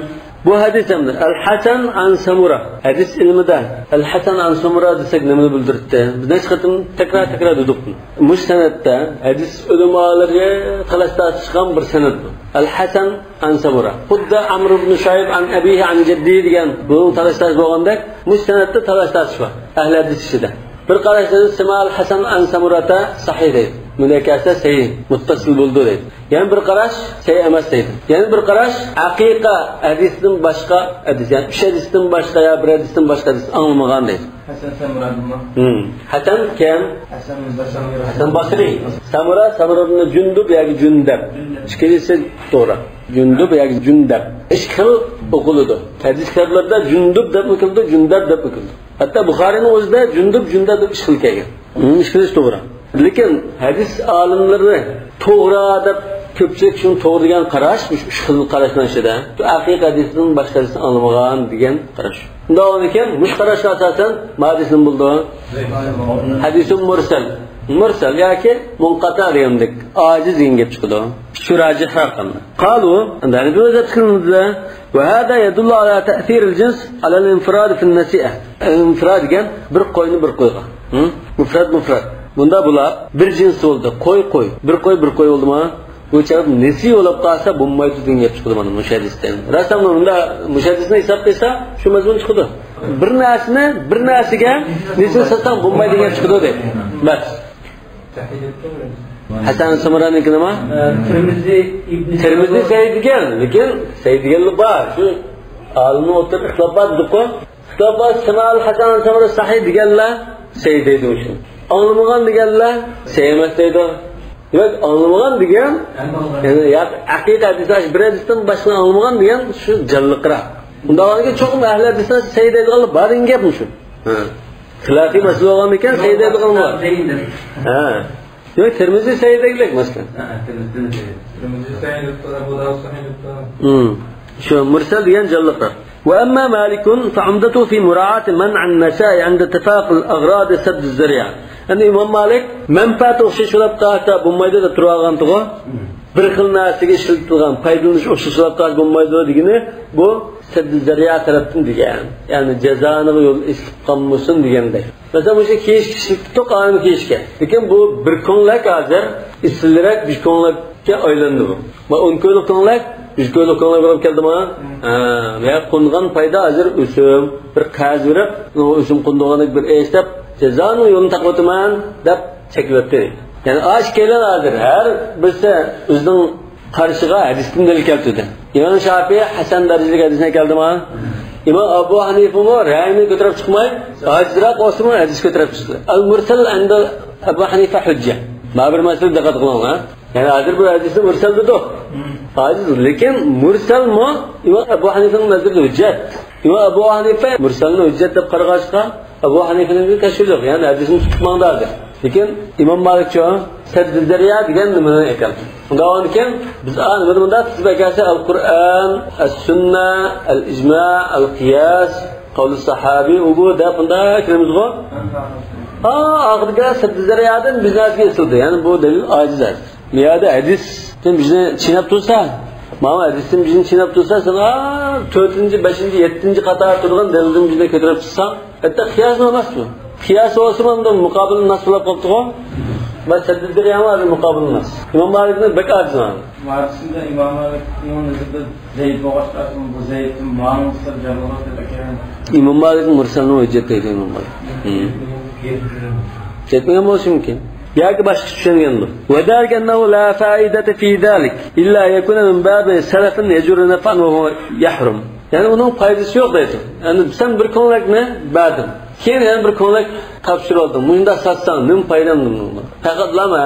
Bu hadisimdir. Al-Hasan an Samurah. Hadis ilmida Al-Hasan an Samurah desek nimani bildirdi? Biz necha qatim takrar dedik. Musnadda hadis ulamolarga talashda chiqqan bir sanad bu. Al-Hasan an Samurah. Xuddi Amr ibn Shayb an abihi an jaddi degan bu talashda bo'lganda musnadda talashda bor. Ahli hadis ishida. Bir qarashda Simal Hasan an Samurata sahih deydi. Munakasa sahih, muttasil bo'ldi deydi. Yani bir qarash sahih emas deydi. Yani bir qarash haqiqa hadisdan boshqa hadis, yani uch hadisdan boshqa ya bir hadisdan boshqa hadis anglamagan deydi. Hasan Samuradmi? Hasan kim? Hasan Basri. Samura ibn Jundub yoki Jundab. Ikkalisi to'g'ri. Jundub yoki Jundab. Ikki xil o'qiladi. Hadis kitoblarda Jundub deb o'qildi, Jundab deb o'qildi. Hatto Buxoriyning o'zida Jundub deb ikki xil kelgan. Ikkalisi to'g'ri. Lekin hadis olimlari to'g'ri deb ko'pchilik shuni to'g'ri degan qarash, uch xil qarashlar ichida. Haqiqiy hadisdan boshqasini anglamagan degan qarash. Undan keyin mush qarashga asosan hadisning bo'ldi. Hadisun mursal yoki munqata degandek ojiz degan gap chiqdi. Shu rajih farqini. Qalu undan o'zat qilindi va hada yadullu ala ta'thir al-jins ala al-infirad fi an-nasi'ah. Infirad degan bir qo'yni bir qo'yga. Mufrad. Bunda bular bir cins bo'ldi. Qo'y. Bir qo'y bo'ldimi? Bu chap nesi bo'lib qolsa bo'lmaydi degan gap chiqdi mana mushahidisdan. Rasamda unda mushahidisni hisob qilsa, shu mazmun chiqdi. Bir narsaga nesini satsam bo'lmaydi degan chiqdi deb. Bas. Hasan Samurani nima? Tirmizi Sayyid degan, lekin Sayyid deganlar bor. Shu olimni o'tirib ixtilof bor. Ixtilof Samal Hasan Samura sahih deganlar Sayyid deydi o'sha. Anlamagan deganlar sevmas deydi. Yo'q, anlamagan degan, ya'ni haqiqiy hadislar bir hadisdan boshqa anlamagan degan shu jalliqroq. Undagi cho'qim ahli hadislar Sayyid deydiganlar bor gapmi shu? Xilofiy masala bo'lgan ekan Sayyid deydiganlar. Yo'q, Tirmizi Sayyid deydilar masalan. Tirmizi Sayyid Abu Dawud Sahih. Shu mursal degan jalliqroq. وأما مالك فعمدته في مراعاة منع النساء عند اتفاق الأغراض سد الذريعة. أن إمام مالك منفعة وششلاب قاتا بمايدة تروغان تغو bir xil narsaga ishlatilgan foydalanish o'xshashlar qilib bo'lmaydi degani bu sadd zariya tarafdan degan, ya'ni jazoni yo'l islib qolmasin deganday. Masalan o'sha kiyishni to'qani kiyishga, lekin bu bir kunlik hozir isillirak bir kunlikka aylandi bu. Va 10 kunlik kunlik 100 kunlik kunlik bo'lib keldimi? Ya qo'ngan foyda hozir o'sim bir qarz berib, o'sim qo'ndig'ini bir estab jazoni yo'lini taqotiman deb cheklatdi. Yani aç gelen adır. Her birisi özünün karşıga hadisini delil keltirdi. İmam Şafii Hasan dereceli hadisine geldi mi? İmam Abu Hanife mi? Rayını götürüp çıkmayı. Acizrak olsun mu? Hadis götürüp çıktı. Al-Mursal anda Abu Hanife hücce. Ma bir mesele dikkat kılın ha. Yani adır bu hadisi mursal dedi o. Aciz. Lekin mursal mı? İmam Abu Hanife'nin nazarında hüccet. İmam Abu Hanife mursalını hüccet deyip qarag'achqa Abu Hanife'nin bir teşhir yok. Yani hadisini tutmaqdadir. Lekin İmam Malikço sadd zariya degan nimani ekan. Undan keyin biz bunda tizbakasi al-Qur'on, as-sunna, al-ijma', al-qiyas, qawl as-sahabi bu da bunda kirimizgo. Oxirga sadd zariyadan biznasga isildi. Yani bu dalil ojiz. Miyada hadis bizni chinab tursa, mana hadisni bizni chinab tursa, sen 4-chi, 5-chi, 7-chi qator turgan dalilni bizni ko'tarib chiqsa, hatta qiyas emas bu. Qiyas olsa bundan muqobil nas bo'lib qoldi-ku. Bas sadddir yama muqobil nas. İmam Malikning bek ajzan. Malik'sinde İmam Malik'in nazarında Zeyd boğaçlasın bu Zeyd'in ma'nusal javobat ekan. İmam Malikning mursalni hujjat deydi İmam Malik. Ketmagan bo'lishi mumkin. Yoki boshqa tushungandir. Va darkannahu la fa'idata fi zalik illa yakuna min babi salafin yajru nafan wa huwa yahrum. Yani onun faydası yok deydi. Yani sen bir ko'ylakni berdim. Keyin yana bir ko'ylak topshirib oldim. Bunda satsan nima foydam bundan? Faqat lama.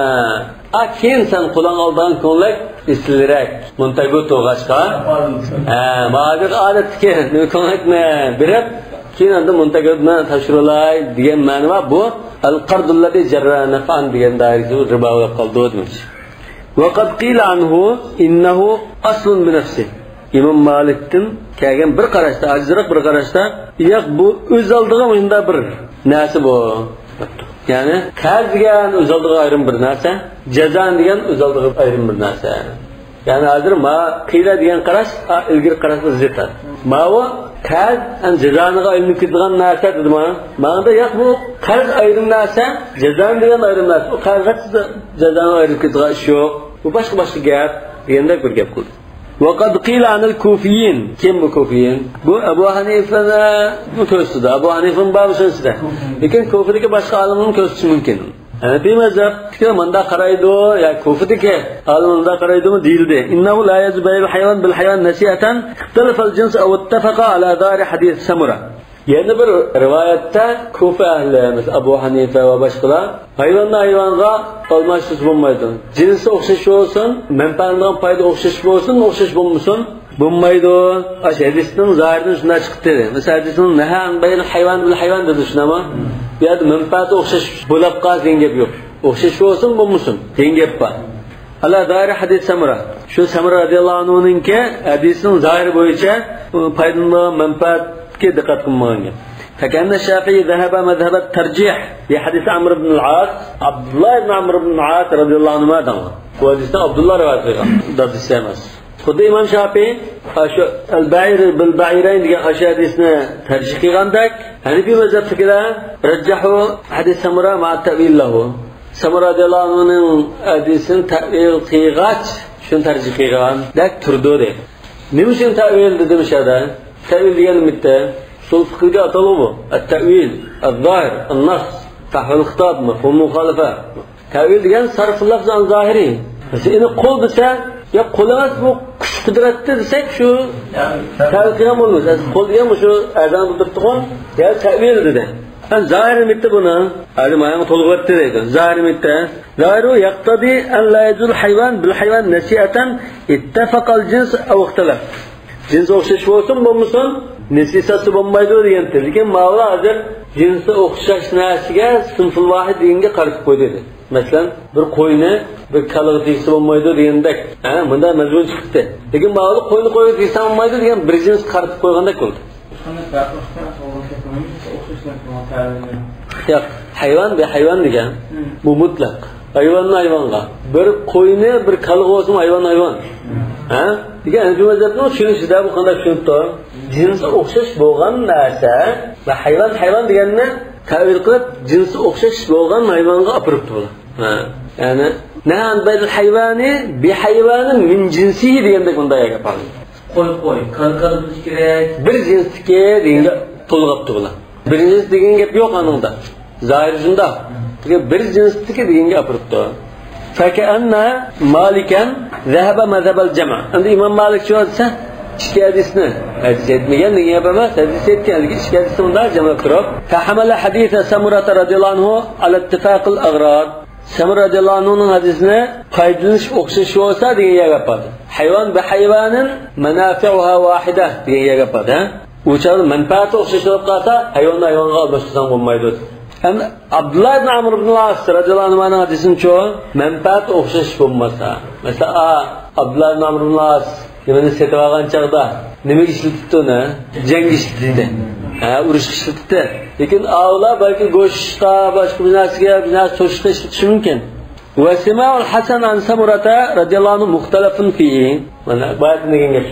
Keyin sen qo'ldan olgan ko'ylak islirak. Montagu to'g'ashqa. Ma'adir odatga nima ko'ylakni berib, keyin endi montagudan topshirolay degan ma'no va bu al-qard alladhi jarra naf'an degan dairada ribo bo'lib qoldi demoqchi. Wa qad qila anhu innahu aslun bi nafsihi. İmam Malik'tin kelgan bir qarashda, ajizroq bir qarashda, yo'q bu o'z oldiga bunda bir narsa bu. Ya'ni qarz degan o'z oldiga ayrim bir narsa, jazo degan o'z oldiga ayrim bir narsa. Ya'ni hozir ma qila degan qarash ilgari qarashga zid. Ma bu qarz an jazoniga aylanib ketgan narsa dedimi? Ma'noda yo'q bu qarz ayrim narsa, jazo degan ayrim narsa. U qarzga jazoni ayirib ketgan ish yo'q. Bu boshqa gap deganda bir gap qildi. وقد قيل عن الكوفيين كم الكوفيين bu Abu Hanifa'da bu köstüde Abu Hanifa'nın babı sözde lekin Kufa'daki başka alimlerin köstüsü mümkün Hanefi mezhep fikir manda qaraydı ya Kufa'daki alimlerde qaraydı mı değildi innehu la yazbayul hayvan bil hayvan nasi'atan ikhtalafa al cins aw ittafaqa ala dar hadith Samura yani bir rivayette Kufa ahli mesela Abu Hanife ve başkalar hayvanga almasız bulmaydı. Cinsi okşaş olsun, menfaatından payda okşaş olsun, okşaş bulmuşsun. Bulmaydı. Aş hadisinin zahirinin şuna çıktı dedi. Mesela hadisinin nehan bayin hayvan dedi şuna ama bir adı menfaatı okşaş bulap qaz dengep yok. Okşaş olsun bulmuşsun. Dengep var. Allah daire hadis Samura. Şu Samura radıyallahu anh'ın ki hadisinin zahiri boyunca paydanlığı menfaat ki dikkat kılmağın. فكأن الشافعي ذهب مذهب الترجيح في حديث عمرو بن العاص عبد الله بن عمرو بن العاص رضي الله عنه ما دعوا وحديث عبد الله رواية ضد السامس خد إمام شافعي البعير بالبعيرين دي حديثنا ترجيح عندك يعني في مذهب كده رجحوا حديث سمرة مع التأويل له سمرة رضي الله عنه حديثن تأويل قيغات شون ترجيح عن ذاك تردو ده نمشي تأويل ده مشاهده تأويل ديان متى شو فقه طلبه التأويل الظاهر النص تحويل الخطاب مفهوم مخالفة تأويل ديان صرف اللفظ عن ظاهري بس إن قول بسا يا قولات bu kuch qudratni desek shu talqiyam bo'lmas qo'l degan shu azon bildirdigan ya ta'vil dedi zahir mitti buni hali mana to'lg'atdi dedi zahir mitti zahiru yaqtadi an la yajul hayvan bil hayvan nasi'atan ittafaqa al jins aw ikhtalaf jins o'xshash bo'lsin bo'lmasin nesisasi bo'lmaydi degandir lekin mavla hozir jinsi o'xshash narsaga sinful vahid deganga qarab qo'ydi dedi masalan bir qo'yni bir kalig'i tegsa bo'lmaydi degandek bunda mazmun chiqdi lekin mavla qo'yni qo'yib tegsa bo'lmaydi degan bir jins qarab qo'ygandek bo'ldi yo'q hayvon be hayvon degan bu mutlaq hayvonga bir qo'yni bir kalig'i bo'lsin hayvon degan jumladan tushunishida bu qanday tushunibdi jinsi o'xshash bo'lgan narsa va hayvon deganni ta'vil qilib jinsi o'xshash bo'lgan hayvonga olib turibdi bular ya'ni nahan bayl hayvani bi hayvanin min jinsihi degandek bunday gap qo'y qanqadir kerak bir jinsniki deganda to'lg'abdi bular bir jins degan gap yo'q aningda zohir shunda bir jinsniki deganga olib turibdi فكأن مالكا ذهب مذهب الجمع عند إمام مالك شو هذا شكادسنا hadis etmeyen niye yapamaz? Hadis etken şikayetisi bunlar cevap kırıp. Fehamele hadise Samurata radıyallahu anhu ala ittifakıl agrad. Samur radıyallahu anhu'nun hadisine faydalanış okşaşı olsa diye yapadı. Hayvan ve hayvanın menafi'uha vahide diye yapadı. Uçağın menfaati okşaşı olup kalsa hayvanla hayvanla almışsan olmaydı. Hem Abdullah ibn Amr ibn al-As radıyallahu anhu'nun hadisinin çoğu menfaat okşaşı olmasa. Mesela Abdullah ibn Amr ibn al-As nimeni setip algan çağda nime işletipti onu? Cenk işletipti. Uruş işletipti. Lekin avla belki goşta başka bir narsa soşta işletishi mumkin. Ve sema'ul Hasan an Samurata radıyallahu anhu muhtelafun fihi. Mana bayat degan gap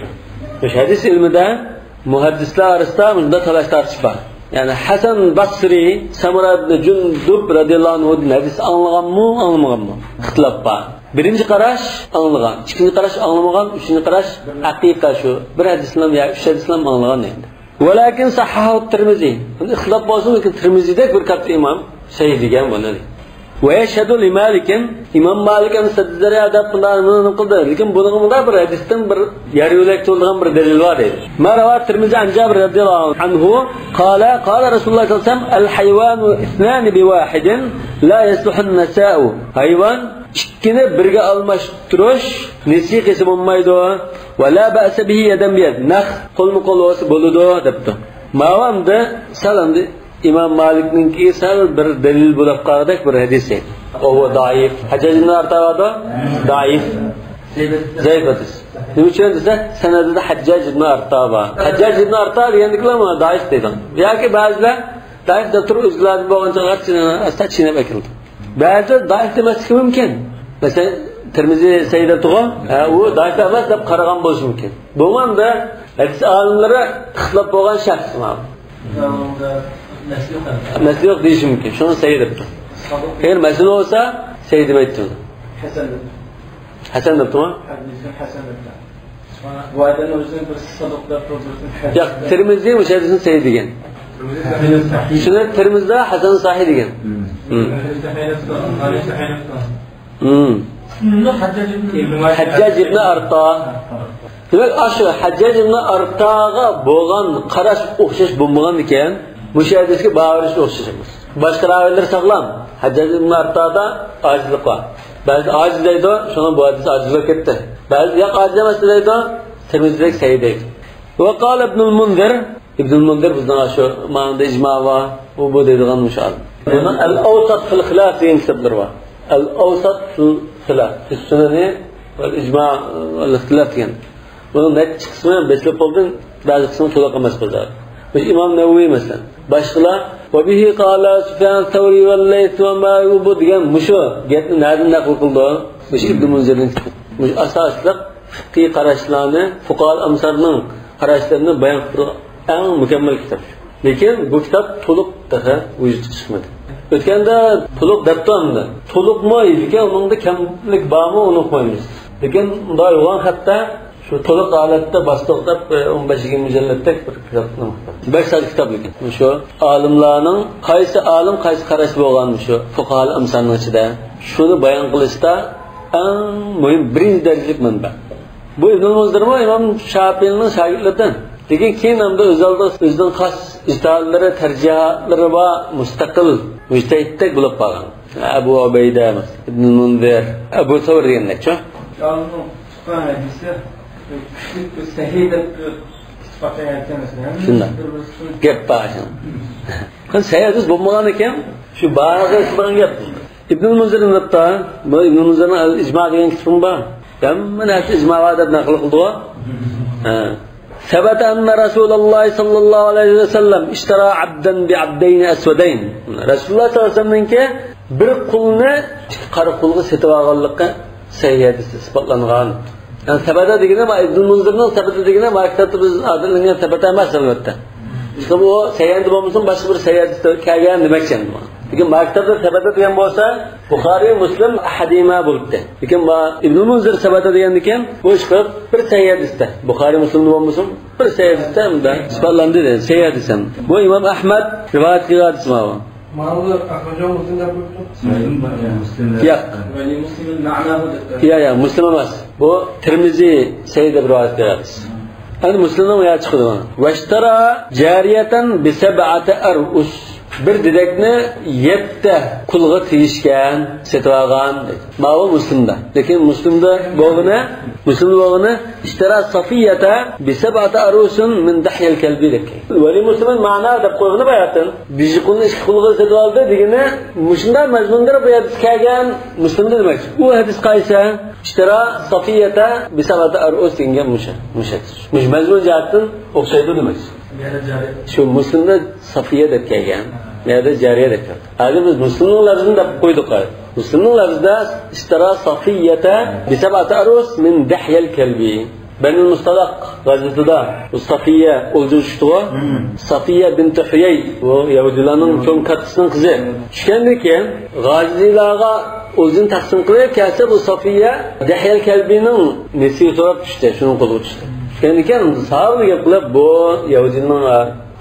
shu. Shu hadis ilmida muhaddislar orasida bunda talash tartib bor. Yani Hasan Basri Samura ibn Jundub radıyallahu anhu hadis anlaganmi, anlamaganmi? İxtilof bor. Birinci qarash anlagan, ikinci qarash anlamagan, üçüncü qarash haqiqa shu. Bir hadislam ya üç hadislam anlagan endi. Walakin sahahu Tirmizi. İxtilof bo'lsa lekin Tirmizidek bir katta imom sahih degan bo'ladi. Ve yeşhedü li Malik'in İmam Malik'in sadizleri adab bundan kıldı. Lekin bunun da bir hadisten bir yarı yolak olduğun bir delil var dedi. Maravat Tirmizi an Cabir radıyallahu anhu qala Resulullah sallallahu aleyhi ve sellem el hayvanu isnani bi vahidin la yasluhun nasa'u. Hayvan ikkini birga almashtirish nasiqasi bo'lmaydi va la ba'sa bihi yadan biyad. Naq qo'l-qo'l bo'ladi debdi. Mavamda salamdi İmam Malik'ninki sal bir delil bo'lib qoldik bir hadis edi. O daif. Hajjaj ibn Arta da daif. Zaif hadis. Nima uchun desa sanadida Hajjaj ibn Arta bor. Hajjaj ibn Arta degandilar mana daif dedi. Yoki ba'zilar daif da turib o'zlari bo'lgancha astachinab akildi. Ba'zi daif demasligi mumkin. Masalan Tirmizi Sayyida Tug'a u daif emas deb qaragan bo'lishi mumkin. Bo'lmanda hadis olimlari ixtilof bo'lgan shaxs ma'lum. Mesele yok değişim mümkün. Şunu seyir etti. Eğer mesele olsa seyir demekti. Hasan etti mi? Bu aydan özünün bir sadıklar tozursun. Ya Tirmizi müşahidesini seyir degen. Şunu Tirmiz'de Hasan sahih degen. Hajjaj ibn Arta. Demek aşı Hajjaj ibn Arta'ga boğan qarash o'xshash bo'lmagan ekan. Müşahidesine bağırışlı oluşacağımız. Başka raviler sağlam. Hajjaj ibn Arta'da acizlik var. Bazı aciz deydi, şuna bu hadis acizlik etti. Bazı ya aciz demesi deydi, temizlik seyideydi. Ve kâle İbnül Munzir, İbnül Munzir bizden aşağı manada icma var. Bu dediğin müşahid. Bunun el-awsat fil khilaf diyen kitaplar var. El-awsat fil khilaf. Üstüne vel-icma vel-ihtilaf diyen. Bunun net kısmı beslep oldun, bazı kısmı tulak emas kıldı. İmam Nevevi mesela. Başkalar ve bihi qala Sufyan Thawri ve Layth ve ma bu degan mushu gapni nereden naql qildi? Mush Ibn Munzirning mush asosliq fiqhiy qarashlarni, fuqaha amsarning qarashlarini bayon qilgan eng mukammal kitob. Lekin bu kitob to'liq daha vujudga chiqmadi. O'tganda to'liq debtamdi. To'liqmi ekan unda kamlik bormi uni qo'yamiz. Lekin bunday bo'lgan hatto şu to'liq holatda bostirib 15 mujallatda bir kitobni başqa kitob ekan. Shu olimlarning qaysi olim qaysi qarash bo'lgan shu fuqaha amsalning ichida shuni bayon qilishda eng muhim birinchi darajalik manba. Bu Ibn Munzirmi Imom Shafiyning shogirdlaridan. Lekin keyin hamda o'zining xos ijtihodlari, tarjihatlari va mustaqil mujtahidlik bo'lib qolgan. Abu Ubayda, Ibn Munzir, Abu Thawr deganlar-chi. Şundan. Gap başın. Kan sayadız bulmagan ekan, şu bazı ismini gap. İbn Munzir'in hatta, bu İbn Munzir'in al-icma degan kitabı var. Hamma icma va deb naql qildi. ثبت أن رسول الله صلى الله عليه وسلم اشترى عبدا بعبدين أسودين. Rasululloh sollallohu alayhi vasallamga bir qulni qora qulga setib olganlikka sayyid isbotlangan. Yani sabata degine ama İbn Munzir'nin sabata degine maktabda biz adilingen sabata emas albatta. İşte bu seyyid bo'lmasin boshqa bir seyyid kelgan demakchi. Lekin maktabda sabata degan bo'lsa, Buxoriy, Muslim ahadima bo'libdi. Lekin bu Ibn Munzir sabata degan ekan, bu ish qilib bir seyyid ista. Buxoriy, Muslim bo'lmasin, bir seyyid ista unda isbotlandi dedi, seyyid isam. Bu Imom Ahmad rivoyat qilgan ismi bu. Ma'lumlar Ahmadjon Muslimda bo'libdi. Ya Muslim emas. Bu Tirmizi Sayyid ibn Rivoyat qiladi. Endi Muslimdan ya chiqdi mana. Vashtara jariyatan bi sab'ati arus. Bir dedekni 7 qulga tegishgan setib olgan dedi. Ma'lum Muslimda. Lekin Muslimda bo'lgani ishtara Safiyata bi sab'ati arusun min dahyal kalbi degan. Vali Muslimin ma'no deb qo'ygani bayatın. Bizi qulni 2 qulga setib oldi degani mushunda mazmunda bu hadis kelgan Muslimda demak. U hadis qaysi? İştira Safiyata bi sab'ati arus degan mushak. Mush mazmun jihatdan o'xshaydi demak. Şu Müslüm'de Safiye deb kelgan, ya da Cariye deb kelgan. Agar biz Müslüm'ning lafzini deb qo'ydik. Müslüm'ning lafzida ishtara Safiyata bi sab'ati arus min dahyal kalbi. Ben Mustalaq gazetida Safiye o'ldirishdi. Safiye bint Huyay, o Yahudilarning cho'ng kattasining qizi. Tushgandan keyin g'azilarga o'zini taqsim qilib kelsa bu Safiye dahyal kalbining nesi so'rab tushdi, shuni qo'lga tushdi. Kendiken sahabe yapılar bu Yahudi'nin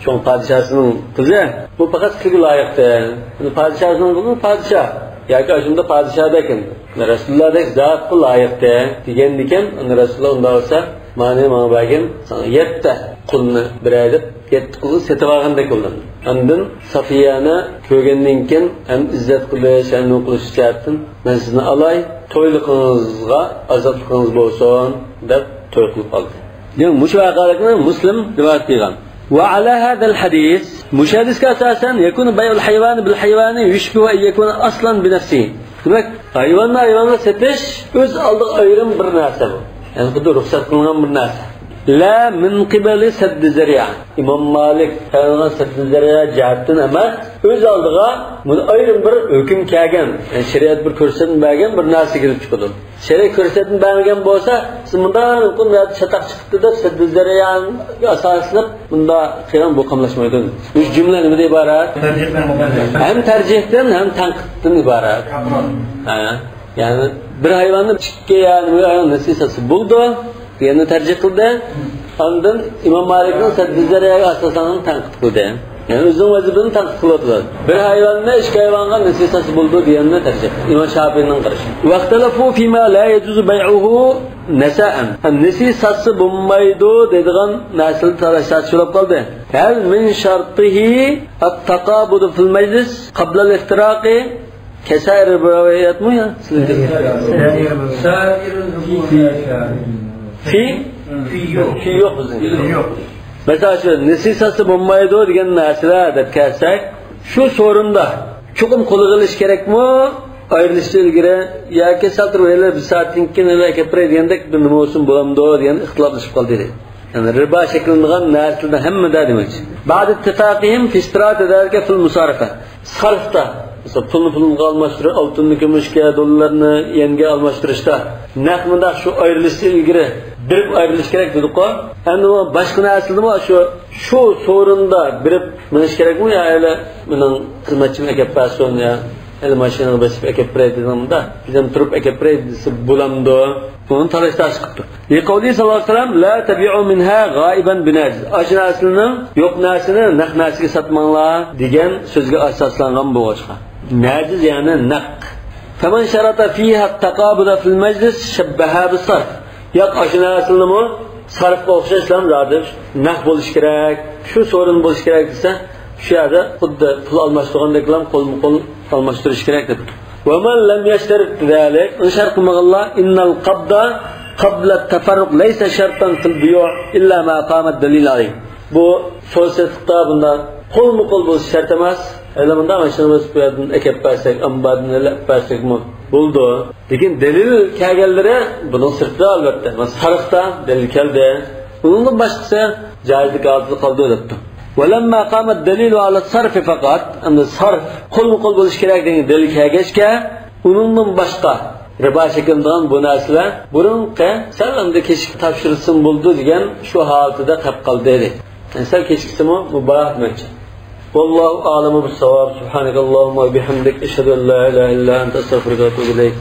çoğun padişahının kızı bu fakat kırgı layıktı. Padişahının kızı padişah. yoki shunda podshodakam rasulullohdek zotga loyiqda degan ekan. Rasululloh unda olsa mana bagim 7 qulni birayib 7 qulni setib olgandek bo'ldi. Ondan Safiyani ko'rgandan keyin ham izzat qilish, shanu qilish uchun men sizni alay to'yliqingizga azobligingiz bo'lsin deb to'y qilib oldi. Yani mush vaqalikni Muslim rivoyat qilgan. وعلى هذا الحديث مشاهدس أساسا يكون بيع الحيوان بالحيوان يشبه أن يكون أصلا بنفسه. demak hayvonga setish o'z oldiga ayrim bir narsa bu. Yani bu ruxsat qilingan bir narsa. La min qibali sadd zari'a. Imom Malik hayvonga sadd zari'a jihatdan emas, o'z oldiga bu ayrim bir hukm kelgan, yani shariat bir ko'rsatmagan bir narsa kirib chiqadi. Shariat ko'rsatmagan bo'lsa, siz bundan chataq chiqibdi deb sadd zari'ani asoslab bunda qilgan bu qamlashmaydi. Bu jumla nimadan iborat? Hem tarjihdan ham tanqiddan iborat. Yani bir hayvonni chikka yani hayvon nasisasi bo'ldi, yana tarjih qildi. Ondan Imom Malikning sadd zari'aga asoslangan tanqid qildi. Yani o'zining vazifasini tanqid qiladi. Bir hayvonni ikki hayvonga nasisasi bo'ldi deganni tarjih. Imom Shofiyning qarashi. Vaqtalafu fima la yajuzu bay'uhu nasa'an. Nasisasi bo'lmaydi deydigan narsani talashtirib qoldi. Hal min shartihi at-taqabud fil majlis qabla al-iftiraqi kesair rivoyat mu ya? Fi yok bizning. Mesela şu nesisası bo'lmaydi degan narsalar deb kelsak, shu so'rinda cho'qim qo'l qilish kerakmi? Ayrilish ilgari yoki saltir o'ylar bir soatdan keyin gapiradi degandek bir nima bo'lsin bo'lamdi degan ixtiloflashib qoldi. Yani riba shaklindigan narsalar hammada demoqchi. Ba'd ittifaqihim fi istirat dalika fil musarafa. Sarfda pulni almashtirish, oltinni kumushga, dollarni yenga almashtirishda naqmida shu ayrilish ilgari birib ayrilish kerak dedik-ku. Endi bu boshqa narsadimi shu so'rinda birib minish kerakmi yo hali mening xizmatchim akab bersin yo hali mashinani bosib akab beraydiganda biz ham turib akab beraydi bo'lamdi. Buni talashtash qilibdi. Liqavli sallallohu alayhi vasallam la tabi'u minha g'aiban binaz. Ajnasini yo'q narsani naq narsaga sotmanglar degan so'zga asoslangan bu o'chqa. Najiz yani naq. Faman sharata fiha at-taqabuda fil majlis shabbaha bis-sarf. Yo'q ajnasinimi sarfga o'xshashlam zodish naq bo'lish kerak. Shu so'rin bo'lish kerak desa, shu yerda xuddi pul almashtirgandek bilan qo'l-qo'l almashtirish kerak deb. Wa man lam yashtarit zalik, sharq qilmaganlar innal qabda qabla at-tafarruq laysa shartan fil biyu' illa ma qama ad-dalil alayh. Bu so'zsiqda bunda qo'l-qo'l bo'lish shart emas. Elimizda mashinamiz bu yerdan ekib bersak, ambadni ilib bersakmi bo'ldi. Lekin dalil kelganlari buni sirtda albatta. Sarfda dalil keldi. Bundan boshqasi joyizlik altida qoldi debdi. Walamma qama ad-dalilu ala as-sarf faqat, endi sarf qo'l-qo'l bo'lish kerak degan dalil kelgachga, uningdan boshqa riba shakldan bu narsalar burunqa salamda kechib topshirilsin bo'ldi degan shu holatida qolib qoldi edi. Sal kechikdimi muborak demoqchi. Vallohu a'lamu bis-savab. Subhanakallahumma va bihamdik ashhadu an la ilaha illa anta astaghfiruka va atubu ilayk.